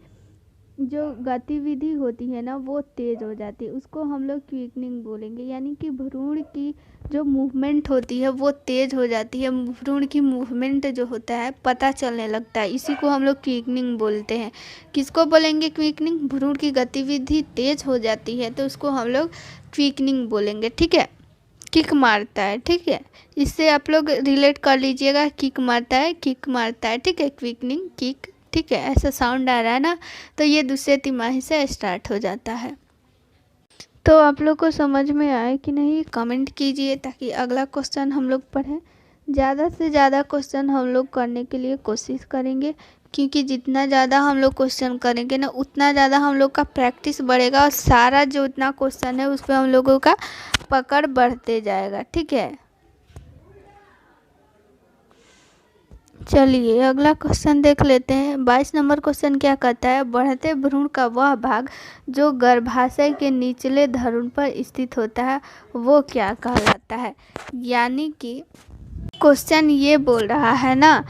जो गतिविधि होती है ना वो तेज़ हो जाती है, उसको हम लोग क्विकनिंग बोलेंगे। यानी कि भ्रूण की जो मूवमेंट होती है वो तेज़ हो जाती है, भ्रूण की मूवमेंट जो होता है पता चलने लगता है, इसी को हम लोग क्विकनिंग बोलते हैं। किसको बोलेंगे क्विकनिंग? भ्रूण की गतिविधि तेज़ हो जाती है तो उसको हम लोग क्विकनिंग बोलेंगे। ठीक है, किक मारता है। ठीक है, इससे आप लोग रिलेट कर लीजिएगा, किक मारता है, किक मारता है। ठीक है, क्विकनिंग किक। ठीक है, ऐसा साउंड आ रहा है ना, तो ये दूसरे तिमाही से स्टार्ट हो जाता है। तो आप लोग को समझ में आए कि नहीं कमेंट कीजिए ताकि अगला क्वेश्चन हम लोग पढ़ें। ज़्यादा से ज़्यादा क्वेश्चन हम लोग करने के लिए कोशिश करेंगे, क्योंकि जितना ज़्यादा हम लोग क्वेश्चन करेंगे ना उतना ज़्यादा हम लोग का प्रैक्टिस बढ़ेगा और सारा जो उतना क्वेश्चन है उस पर हम लोगों का पकड़ बढ़ते जाएगा। ठीक है, चलिए अगला क्वेश्चन देख लेते हैं। 22 नंबर क्वेश्चन क्या कहता है? बढ़ते भ्रूण का वह भाग जो गर्भाशय के निचले धरुन पर स्थित होता है वो क्या कहलाता है? यानी कि क्वेश्चन ये बोल रहा है ना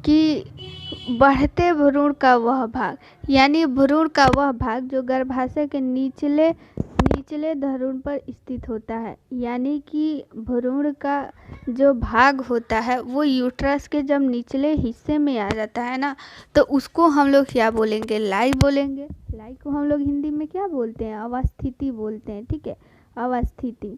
कि बढ़ते भ्रूण का वह भाग, यानी भ्रूण का वह भाग जो गर्भाशय के निचले धरुन पर स्थित होता है, यानी कि भ्रूण का जो भाग होता है वो यूट्रस के जब निचले हिस्से में आ जाता है ना, तो उसको हम लोग क्या बोलेंगे? लाई बोलेंगे। लाई को हम लोग हिंदी में क्या बोलते हैं? अवस्थिति बोलते हैं। ठीक है, अवस्थिति।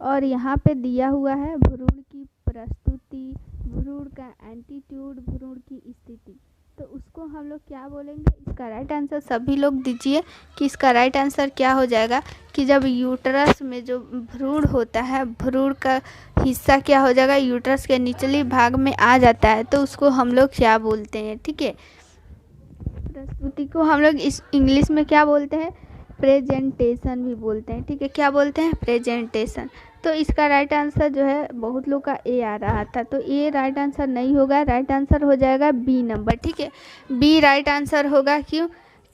और यहाँ पे दिया हुआ है भ्रूण की प्रस्तुति, भ्रूण का एंटीट्यूड, भ्रूण की स्थिति, तो उसको हम लोग क्या बोलेंगे? इसका राइट आंसर सभी लोग दीजिए कि इसका राइट आंसर क्या हो जाएगा कि जब यूट्रस में जो भ्रूण होता है, भ्रूण का हिस्सा क्या हो जाएगा? यूट्रस के निचले भाग में आ जाता है, तो उसको हम लोग क्या बोलते हैं? ठीक है, प्रस्तुति को हम लोग इस इंग्लिश में क्या बोलते हैं? प्रेजेंटेशन भी बोलते हैं। ठीक है, क्या बोलते हैं? प्रेजेंटेशन। तो इसका राइट आंसर जो है बहुत लोग का ए आ रहा था, तो ए राइट आंसर नहीं होगा, राइट आंसर हो जाएगा बी नंबर। ठीक है, बी राइट आंसर होगा।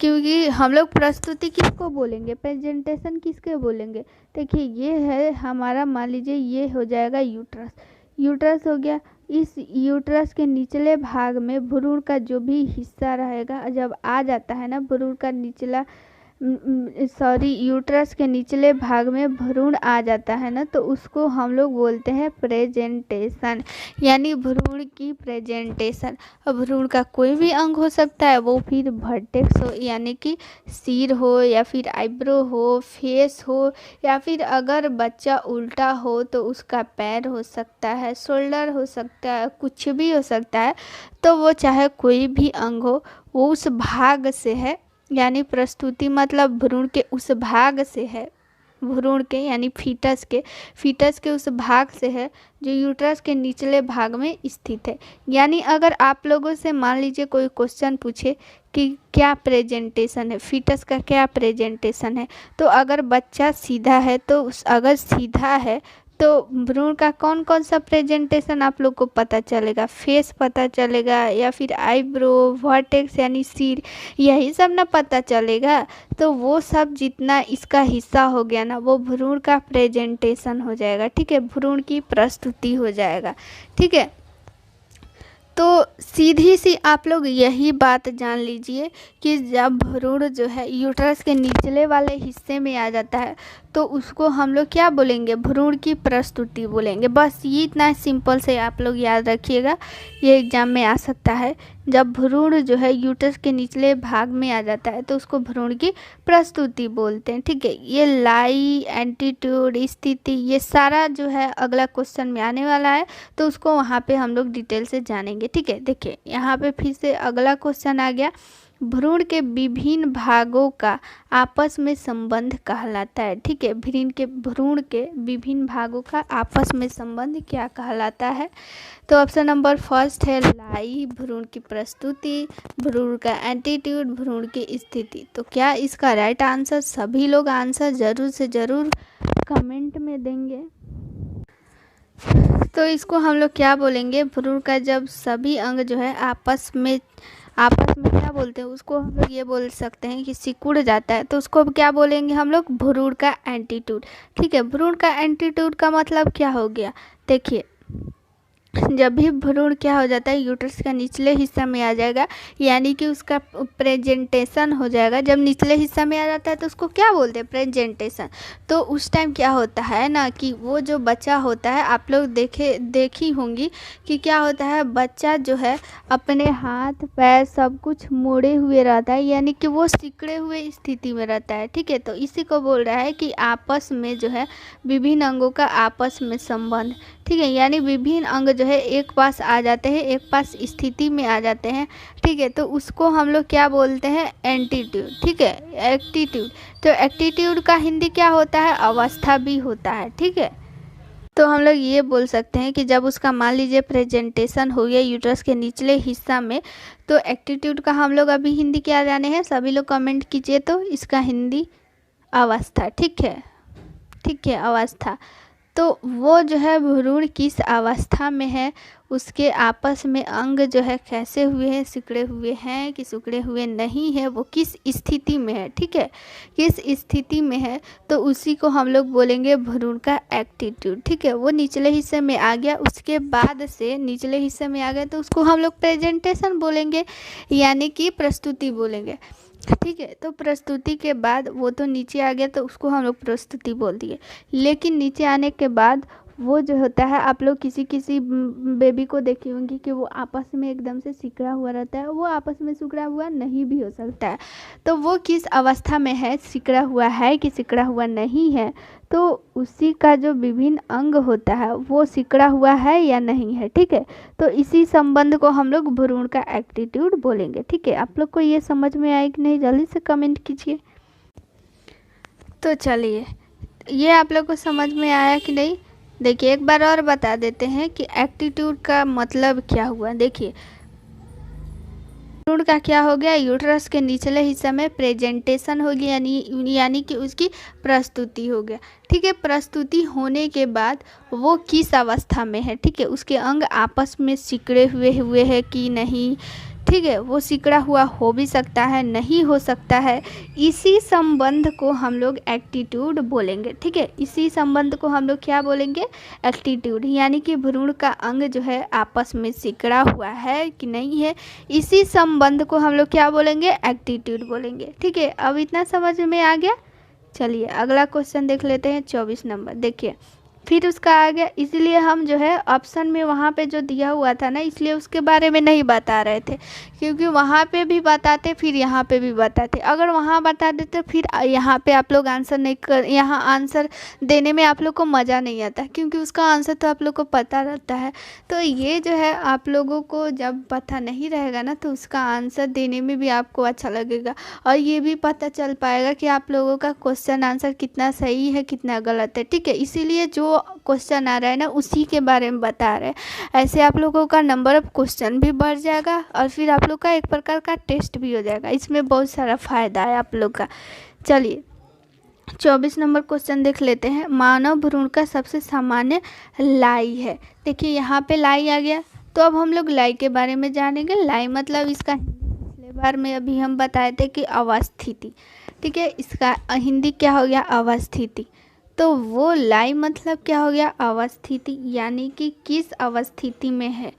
क्योंकि हम लोग प्रस्तुति किसको बोलेंगे? प्रेजेंटेशन किसके बोलेंगे? देखिए, ये है हमारा, मान लीजिए ये हो जाएगा यूट्रस हो गया। इस यूट्रस के निचले भाग में भ्रूण का जो भी हिस्सा रहेगा जब आ जाता है ना, भ्रूण का निचला यूट्रस के निचले भाग में भ्रूण आ जाता है ना, तो उसको हम लोग बोलते हैं प्रेजेंटेशन, यानी भ्रूण की प्रेजेंटेशन। अब भ्रूण का कोई भी अंग हो सकता है, वो फिर वर्टेक्स हो यानी कि सिर हो, या फिर आईब्रो हो, फेस हो, या फिर अगर बच्चा उल्टा हो तो उसका पैर हो सकता है, शोल्डर हो सकता है, कुछ भी हो सकता है। तो वो चाहे कोई भी अंग हो, वो उस भाग से है, यानी प्रस्तुति मतलब भ्रूण के उस भाग से है, भ्रूण के यानी फीटस के उस भाग से है जो यूट्रस के निचले भाग में स्थित है। यानी अगर आप लोगों से मान लीजिए कोई क्वेश्चन पूछे कि क्या प्रेजेंटेशन है, फीटस का क्या प्रेजेंटेशन है, तो अगर बच्चा सीधा है तो अगर सीधा है तो भ्रूण का कौन कौन सा प्रेजेंटेशन आप लोग को पता चलेगा, फेस पता चलेगा या फिर आईब्रो, वर्टेक्स यानी सिर, यही सब ना पता चलेगा। तो वो सब जितना इसका हिस्सा हो गया ना वो भ्रूण का प्रेजेंटेशन हो जाएगा, ठीक है, भ्रूण की प्रस्तुति हो जाएगा, ठीक है। तो सीधी सी आप लोग यही बात जान लीजिए कि जब भ्रूण जो है यूट्रस के निचले वाले हिस्से में आ जाता है तो उसको हम लोग क्या बोलेंगे, भ्रूण की प्रस्तुति बोलेंगे। बस ये इतना सिंपल से आप लोग याद रखिएगा, ये एग्जाम में आ सकता है। जब भ्रूण जो है यूट्रस के निचले भाग में आ जाता है तो उसको भ्रूण की प्रस्तुति बोलते हैं, ठीक है। ये लाई, एंटीट्यूड, स्थिति, ये सारा जो है अगला क्वेश्चन में आने वाला है तो उसको वहाँ पे हम लोग डिटेल से जानेंगे, ठीक है। देखिए यहाँ पे फिर से अगला क्वेश्चन आ गया, भ्रूण के विभिन्न भागों का आपस में संबंध कहलाता है, ठीक है। भ्रूण के विभिन्न भागों का आपस में संबंध क्या कहलाता है? तो ऑप्शन नंबर फर्स्ट है लाई, भ्रूण की प्रस्तुति, भ्रूण का एंटीट्यूड, भ्रूण की स्थिति। तो क्या इसका राइट आंसर? सभी लोग आंसर जरूर से ज़रूर कमेंट में देंगे। तो इसको हम लोग क्या बोलेंगे, भ्रूण का जब सभी अंग जो है आपस में क्या बोलते हैं, उसको हम लोग ये बोल सकते हैं कि सिकुड़ जाता है, तो उसको क्या बोलेंगे हम लोग, भ्रूण का एंटीट्यूड, ठीक है। भ्रूण का एंटीट्यूड का मतलब क्या हो गया, देखिए जब भी भ्रूण क्या हो जाता है यूट्रस का निचले हिस्सा में आ जाएगा यानी कि उसका प्रेजेंटेशन हो जाएगा। जब निचले हिस्सा में आ जाता है तो उसको क्या बोलते हैं, प्रेजेंटेशन। तो उस टाइम क्या होता है ना कि वो जो बच्चा होता है, आप लोग देखी होंगी कि क्या होता है, बच्चा जो है अपने हाथ पैर सब कुछ मोड़े हुए रहता है, यानी कि वो सिकड़े हुए स्थिति में रहता है, ठीक है। तो इसी को बोल रहा है कि आपस में जो है विभिन्न अंगों का आपस में संबंध, ठीक है। यानी विभिन्न अंग जो है एक पास आ जाते हैं, एक पास स्थिति में आ जाते हैं, ठीक है। तो उसको हम लोग क्या बोलते हैं, एंटीट्यूड, ठीक है, एटीट्यूड। तो एटीट्यूड का हिंदी क्या होता है, अवस्था भी होता है, ठीक है। तो हम लोग ये बोल सकते हैं कि जब उसका मान लीजिए प्रेजेंटेशन हो गया यूट्रस के निचले हिस्सा में, तो एटीट्यूड का हम लोग अभी हिंदी क्या जाने हैं, सभी लोग कमेंट कीजिए। तो इसका हिंदी अवस्था, ठीक है, ठीक है, अवस्था। तो वो जो है भ्रूण किस अवस्था में है, उसके आपस में अंग जो है कैसे हुए हैं, सिकड़े हुए हैं कि सिकड़े हुए नहीं है, वो किस स्थिति में है, ठीक है, किस स्थिति में है, तो उसी को हम लोग बोलेंगे भ्रूण का एटीट्यूड, ठीक है। वो निचले हिस्से में आ गया, उसके बाद से निचले हिस्से में आ गया तो उसको हम लोग प्रेजेंटेशन बोलेंगे यानी कि प्रस्तुति बोलेंगे, ठीक है। तो प्रस्तुति के बाद वो तो नीचे आ गया तो उसको हम लोग प्रस्तुति बोल दिए। लेकिन नीचे आने के बाद वो जो होता है, आप लोग किसी बेबी को देखी होंगी कि वो आपस में एकदम से सिकड़ा हुआ रहता है, वो आपस में सिकड़ा हुआ नहीं भी हो सकता है। तो वो किस अवस्था में है, सिकड़ा हुआ है कि सिकड़ा हुआ नहीं है, तो उसी का जो विभिन्न अंग होता है वो सिकड़ा हुआ है या नहीं है, ठीक है। तो इसी संबंध को हम लोग भ्रूण का एटीट्यूड बोलेंगे, ठीक है। आप लोग को ये समझ में आए कि नहीं, जल्दी से कमेंट कीजिए। तो चलिए, ये आप लोग को समझ में आया कि नहीं, देखिए एक बार और बता देते हैं कि एटीट्यूड का मतलब क्या हुआ। देखिए भ्रूण का क्या हो गया, यूट्रस के निचले हिस्से में प्रेजेंटेशन हो गया यानी कि उसकी प्रस्तुति हो गया, ठीक है। प्रस्तुति होने के बाद वो किस अवस्था में है, ठीक है, उसके अंग आपस में सिकड़े हुए हैं कि नहीं, ठीक है। वो सिकड़ा हुआ हो भी सकता है, नहीं हो सकता है। इसी संबंध को हम लोग एटीट्यूड बोलेंगे, ठीक है। इसी संबंध को हम लोग क्या बोलेंगे, एटीट्यूड, यानी कि भ्रूण का अंग जो है आपस में सिकड़ा हुआ है कि नहीं है, इसी संबंध को हम लोग क्या बोलेंगे, एटीट्यूड बोलेंगे, ठीक है। अब इतना समझ में आ गया। चलिए अगला क्वेश्चन देख लेते हैं, 24 नंबर। देखिए फिर उसका आ गया, इसलिए हम जो है ऑप्शन में वहाँ पे जो दिया हुआ था ना, इसलिए उसके बारे में नहीं बता रहे थे, क्योंकि वहाँ पे भी बताते फिर यहाँ पे भी बताते। अगर वहाँ बता देते फिर यहाँ पे आप लोग आंसर नहीं कर, यहाँ आंसर देने में आप लोग को मज़ा नहीं आता, क्योंकि उसका आंसर तो आप लोग को पता रहता है। तो ये जो है आप लोगों को जब पता नहीं रहेगा ना, तो उसका आंसर देने में भी आपको अच्छा लगेगा, और ये भी पता चल पाएगा कि आप लोगों का क्वेश्चन आंसर कितना सही है कितना गलत है। ठीक है, इसीलिए जो क्वेश्चन आ रहा है ना उसी के बारे में बता रहे हैं। ऐसे आप लोगों का नंबर ऑफ क्वेश्चन भी बढ़ जाएगा, और फिर आप लोग का एक प्रकार का टेस्ट भी हो जाएगा। इसमें बहुत सारा फ़ायदा है आप लोग का। चलिए 24 नंबर क्वेश्चन देख लेते हैं। मानव भ्रूण का सबसे सामान्य लाई है। देखिए यहाँ पे लाई आ गया, तो अब हम लोग लाई के बारे में जानेंगे। लाई मतलब इसका पिछले बार में अभी हम बताए थे कि अवस्थिति। ठीक है, इसका हिंदी क्या हो गया, अवस्थिति। तो वो लाई मतलब क्या हो गया, अवस्थिति, यानी कि किस अवस्थिति में है,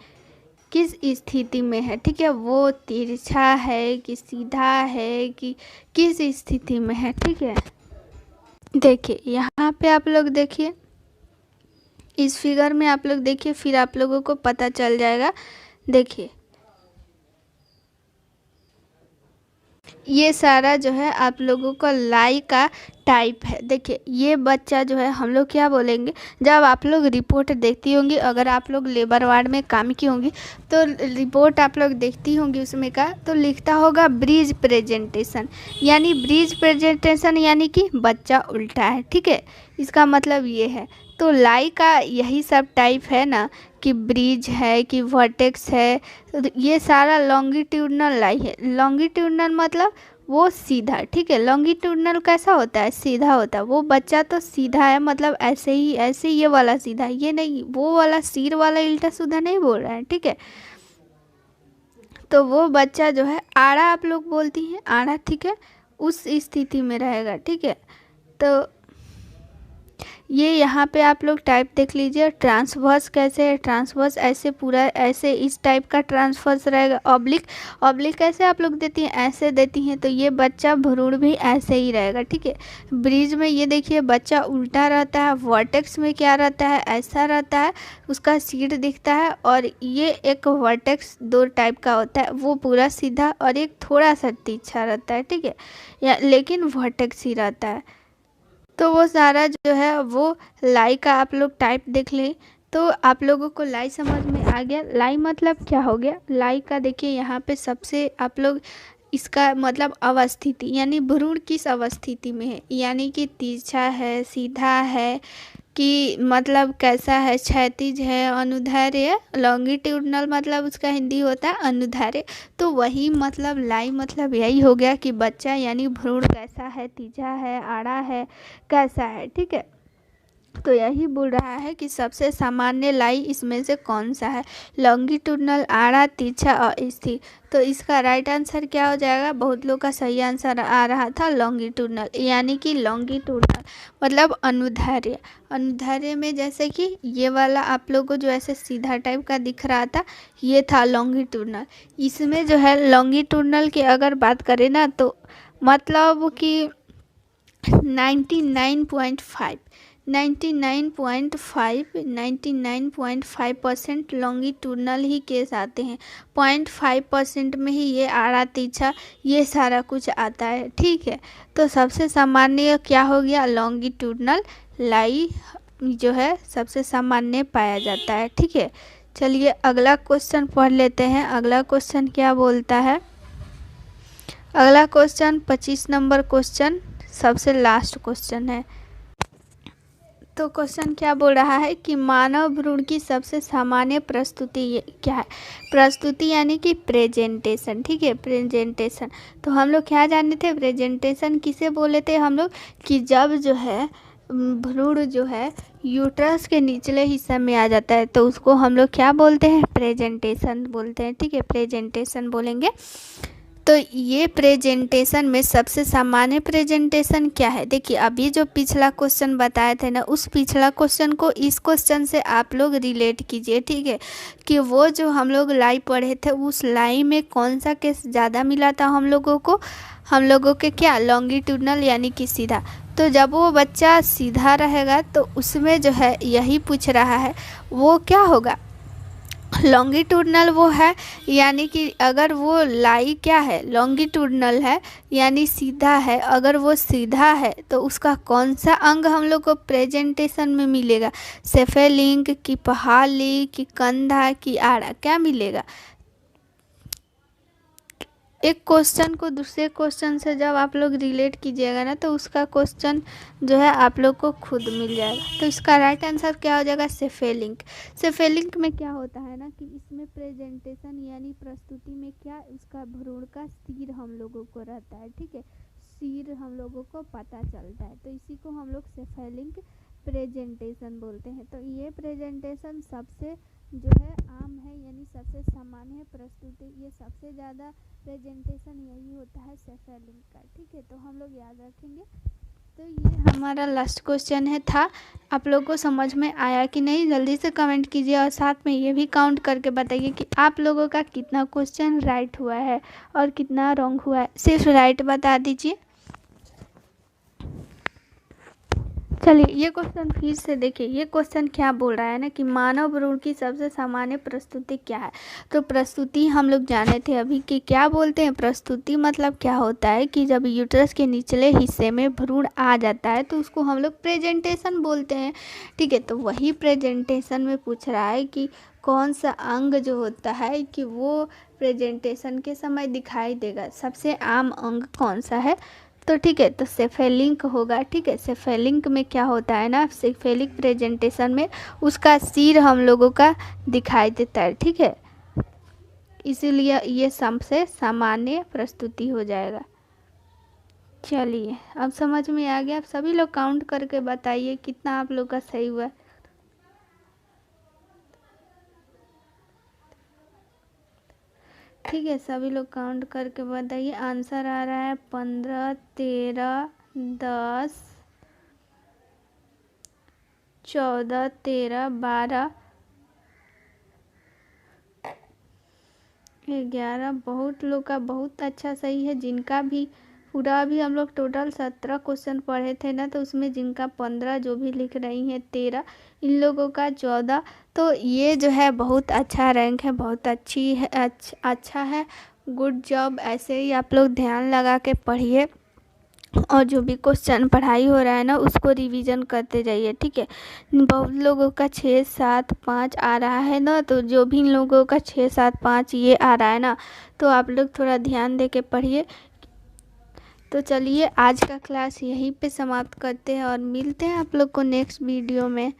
किस स्थिति में है। ठीक है, वो तिरछा है कि सीधा है कि किस स्थिति में है। ठीक है, देखिए यहाँ पे आप लोग देखिए, इस फिगर में आप लोग देखिए, फिर आप लोगों को पता चल जाएगा। देखिए ये सारा जो है आप लोगों को लाई का टाइप है। देखिए ये बच्चा जो है, हम लोग क्या बोलेंगे, जब आप लोग रिपोर्ट देखती होंगी, अगर आप लोग लेबर वार्ड में काम की होंगी तो रिपोर्ट आप लोग देखती होंगी, उसमें का तो लिखता होगा ब्रीज प्रेजेंटेशन, यानी ब्रीज प्रेजेंटेशन यानी कि बच्चा उल्टा है। ठीक है, इसका मतलब ये है। तो लाई का यही सब टाइप है ना, कि ब्रिज है कि वर्टेक्स है, ये सारा लॉन्गिट्यूडनल लाई है। लॉन्गिट्यूडनल मतलब वो सीधा। ठीक है, लॉन्गिट्यूडनल कैसा होता है, सीधा होता है। वो बच्चा तो सीधा है, मतलब ऐसे ही, ऐसे ये वाला सीधा, ये नहीं, वो वाला सिर वाला उल्टा सीधा नहीं बोल रहा है। ठीक है, तो वो बच्चा जो है आड़ा, आप लोग बोलती हैं आड़ा, ठीक है, उस स्थिति में रहेगा। ठीक है, तो ये यहाँ पे आप लोग टाइप देख लीजिए। ट्रांसवर्स कैसे है, ट्रांसवर्स ऐसे पूरा ऐसे इस टाइप का ट्रांसवर्स रहेगा। ऑब्लिक, ऑब्लिक कैसे आप लोग देती हैं, ऐसे देती हैं, तो ये बच्चा भ्रूण भी ऐसे ही रहेगा। ठीक है, ब्रिज में ये देखिए बच्चा उल्टा रहता है। वर्टेक्स में क्या रहता है, ऐसा रहता है, उसका सीट दिखता है। और ये एक वर्टेक्स दो टाइप का होता है, वो पूरा सीधा, और एक थोड़ा सा तिरछा रहता है। ठीक है, या लेकिन वर्टेक्स ही रहता है। तो वो सारा जो है वो लाई का आप लोग टाइप देख लें, तो आप लोगों को लाई समझ में आ गया। लाई मतलब क्या हो गया, लाई का देखिए यहाँ पे सबसे आप लोग इसका मतलब अवस्थिति, यानी भ्रूण किस अवस्थिति में है, यानी कि तिरछा है, सीधा है, कि मतलब कैसा है, क्षैतिज है, अनुदैर्ध्य है। लॉन्गिट्यूडनल मतलब उसका हिंदी होता है अनुदैर्ध्य। तो वही मतलब लाई मतलब यही हो गया कि बच्चा यानी भ्रूण कैसा है, तिरछा है, आड़ा है, कैसा है। ठीक है, तो यही बोल रहा है कि सबसे सामान्य लाई इसमें से कौन सा है, लॉन्गिट्यूडनल, आड़ा, तिरछा और स्थिर। तो इसका राइट आंसर क्या हो जाएगा, बहुत लोग का सही आंसर आ रहा था लॉन्गिट्यूडनल, यानी कि लॉन्गिट्यूडनल मतलब अनुदैर्ध्य। अनुदैर्ध्य में जैसे कि ये वाला आप लोगों को जो ऐसे सीधा टाइप का दिख रहा था, ये था लॉन्गिट्यूडनल। इसमें जो है लॉन्गिट्यूडनल की अगर बात करें ना, तो मतलब कि 99.5% लॉन्गिट्यूडनल ही केस आते हैं। 0.5% में ही ये आड़ा, तिरछा, ये सारा कुछ आता है। ठीक है, तो सबसे सामान्य क्या हो गया, लॉन्गिट्यूडनल लाई जो है सबसे सामान्य पाया जाता है। ठीक है, चलिए अगला क्वेश्चन पढ़ लेते हैं। अगला क्वेश्चन क्या बोलता है, अगला क्वेश्चन 25 नंबर क्वेश्चन सबसे लास्ट क्वेश्चन है। तो क्वेश्चन क्या बोल रहा है कि मानव भ्रूण की सबसे सामान्य प्रस्तुति क्या है। प्रस्तुति यानी कि प्रेजेंटेशन। ठीक है, प्रेजेंटेशन। तो हम लोग क्या जाने थे, प्रेजेंटेशन किसे बोले थे हम लोग, कि जब जो है भ्रूण जो है यूट्रस के निचले हिस्से में आ जाता है, तो उसको हम लोग क्या बोलते हैं, प्रेजेंटेशन बोलते हैं। ठीक है, प्रेजेंटेशन बोलेंगे। तो ये प्रेजेंटेशन में सबसे सामान्य प्रेजेंटेशन क्या है। देखिए अभी जो पिछला क्वेश्चन बताए थे ना, उस पिछला क्वेश्चन को इस क्वेश्चन से आप लोग रिलेट कीजिए। ठीक है, कि वो जो हम लोग लाई पढ़े थे, उस लाई में कौन सा केस ज़्यादा मिला था हम लोगों को, हम लोगों के क्या, लॉन्गिट्यूडनल यानी कि सीधा। तो जब वो बच्चा सीधा रहेगा तो उसमें जो है यही पूछ रहा है, वो क्या होगा, लॉन्गिट्यूडनल वो है, यानी कि अगर वो लाई क्या है, लॉन्गिट्यूडनल है यानी सीधा है। अगर वो सीधा है तो उसका कौन सा अंग हम लोग को प्रेजेंटेशन में मिलेगा, सेफेलिंक की पहाली की कंधा की आड़ा, क्या मिलेगा। एक क्वेश्चन को दूसरे क्वेश्चन से जब आप लोग रिलेट कीजिएगा ना, तो उसका क्वेश्चन जो है आप लोग को खुद मिल जाएगा। तो इसका राइट आंसर क्या हो जाएगा, सेफेलिंक। सेफेलिंक में क्या होता है ना कि इसमें प्रेजेंटेशन यानी प्रस्तुति में क्या, उसका भ्रूण का सिर हम लोगों को रहता है, ठीक है, सिर हम लोगों को पता चलता है, तो इसी को हम लोग सेफेलिंक प्रेजेंटेशन बोलते हैं। तो ये प्रेजेंटेशन सबसे जो है आम है, यानी सबसे सामान्य है प्रस्तुति, ये सबसे ज़्यादा प्रेजेंटेशन यही होता है सेफेलिंक का, ठीक है। तो हम लोग याद रखेंगे। तो ये हमारा लास्ट क्वेश्चन है था, आप लोग को समझ में आया कि नहीं, जल्दी से कमेंट कीजिए और साथ में ये भी काउंट करके बताइए कि आप लोगों का कितना क्वेश्चन राइट हुआ है और कितना रॉन्ग हुआ है, सिर्फ राइट बता दीजिए। चलिए ये क्वेश्चन फिर से देखिए, ये क्वेश्चन क्या बोल रहा है ना कि मानव भ्रूण की सबसे सामान्य प्रस्तुति क्या है। तो प्रस्तुति हम लोग जाने थे अभी कि क्या बोलते हैं, प्रस्तुति मतलब क्या होता है कि जब यूट्रस के निचले हिस्से में भ्रूण आ जाता है तो उसको हम लोग प्रेजेंटेशन बोलते हैं, ठीक है। तो वही प्रेजेंटेशन में पूछ रहा है कि कौन सा अंग जो होता है कि वो प्रेजेंटेशन के समय दिखाई देगा, सबसे आम अंग कौन सा है। तो ठीक है, तो सेफेलिंक होगा, ठीक है। सेफेलिंक में क्या होता है ना, सेफेलिक प्रेजेंटेशन में उसका सिर हम लोगों का दिखाई देता है, ठीक है, इसीलिए ये सबसे सामान्य प्रस्तुति हो जाएगा। चलिए अब समझ में आ गया। आप सभी लोग काउंट करके बताइए कितना आप लोग का सही हुआ। ठीक है, सभी लोग काउंट करके बताइए। आंसर आ रहा है 15, 13, 10, 14, 13, 12, 11। बहुत लोग का बहुत अच्छा सही है। जिनका भी पूरा अभी हम लोग टोटल 17 क्वेश्चन पढ़े थे ना, तो उसमें जिनका 15 जो भी लिख रही हैं 13, इन लोगों का 14। तो ये जो है बहुत अच्छा रैंक है, बहुत अच्छी है, अच्छा है, गुड जॉब। ऐसे ही आप लोग ध्यान लगा के पढ़िए और जो भी क्वेश्चन पढ़ाई हो रहा है ना उसको रिवीजन करते जाइए, ठीक है। बहुत लोगों का 6, 7, 5 आ रहा है ना, तो जो भी लोगों का 6, 7, 5 ये आ रहा है ना, तो आप लोग थोड़ा ध्यान दे के पढ़िए। तो चलिए आज का क्लास यहीं पे समाप्त करते हैं और मिलते हैं आप लोग को नेक्स्ट वीडियो में।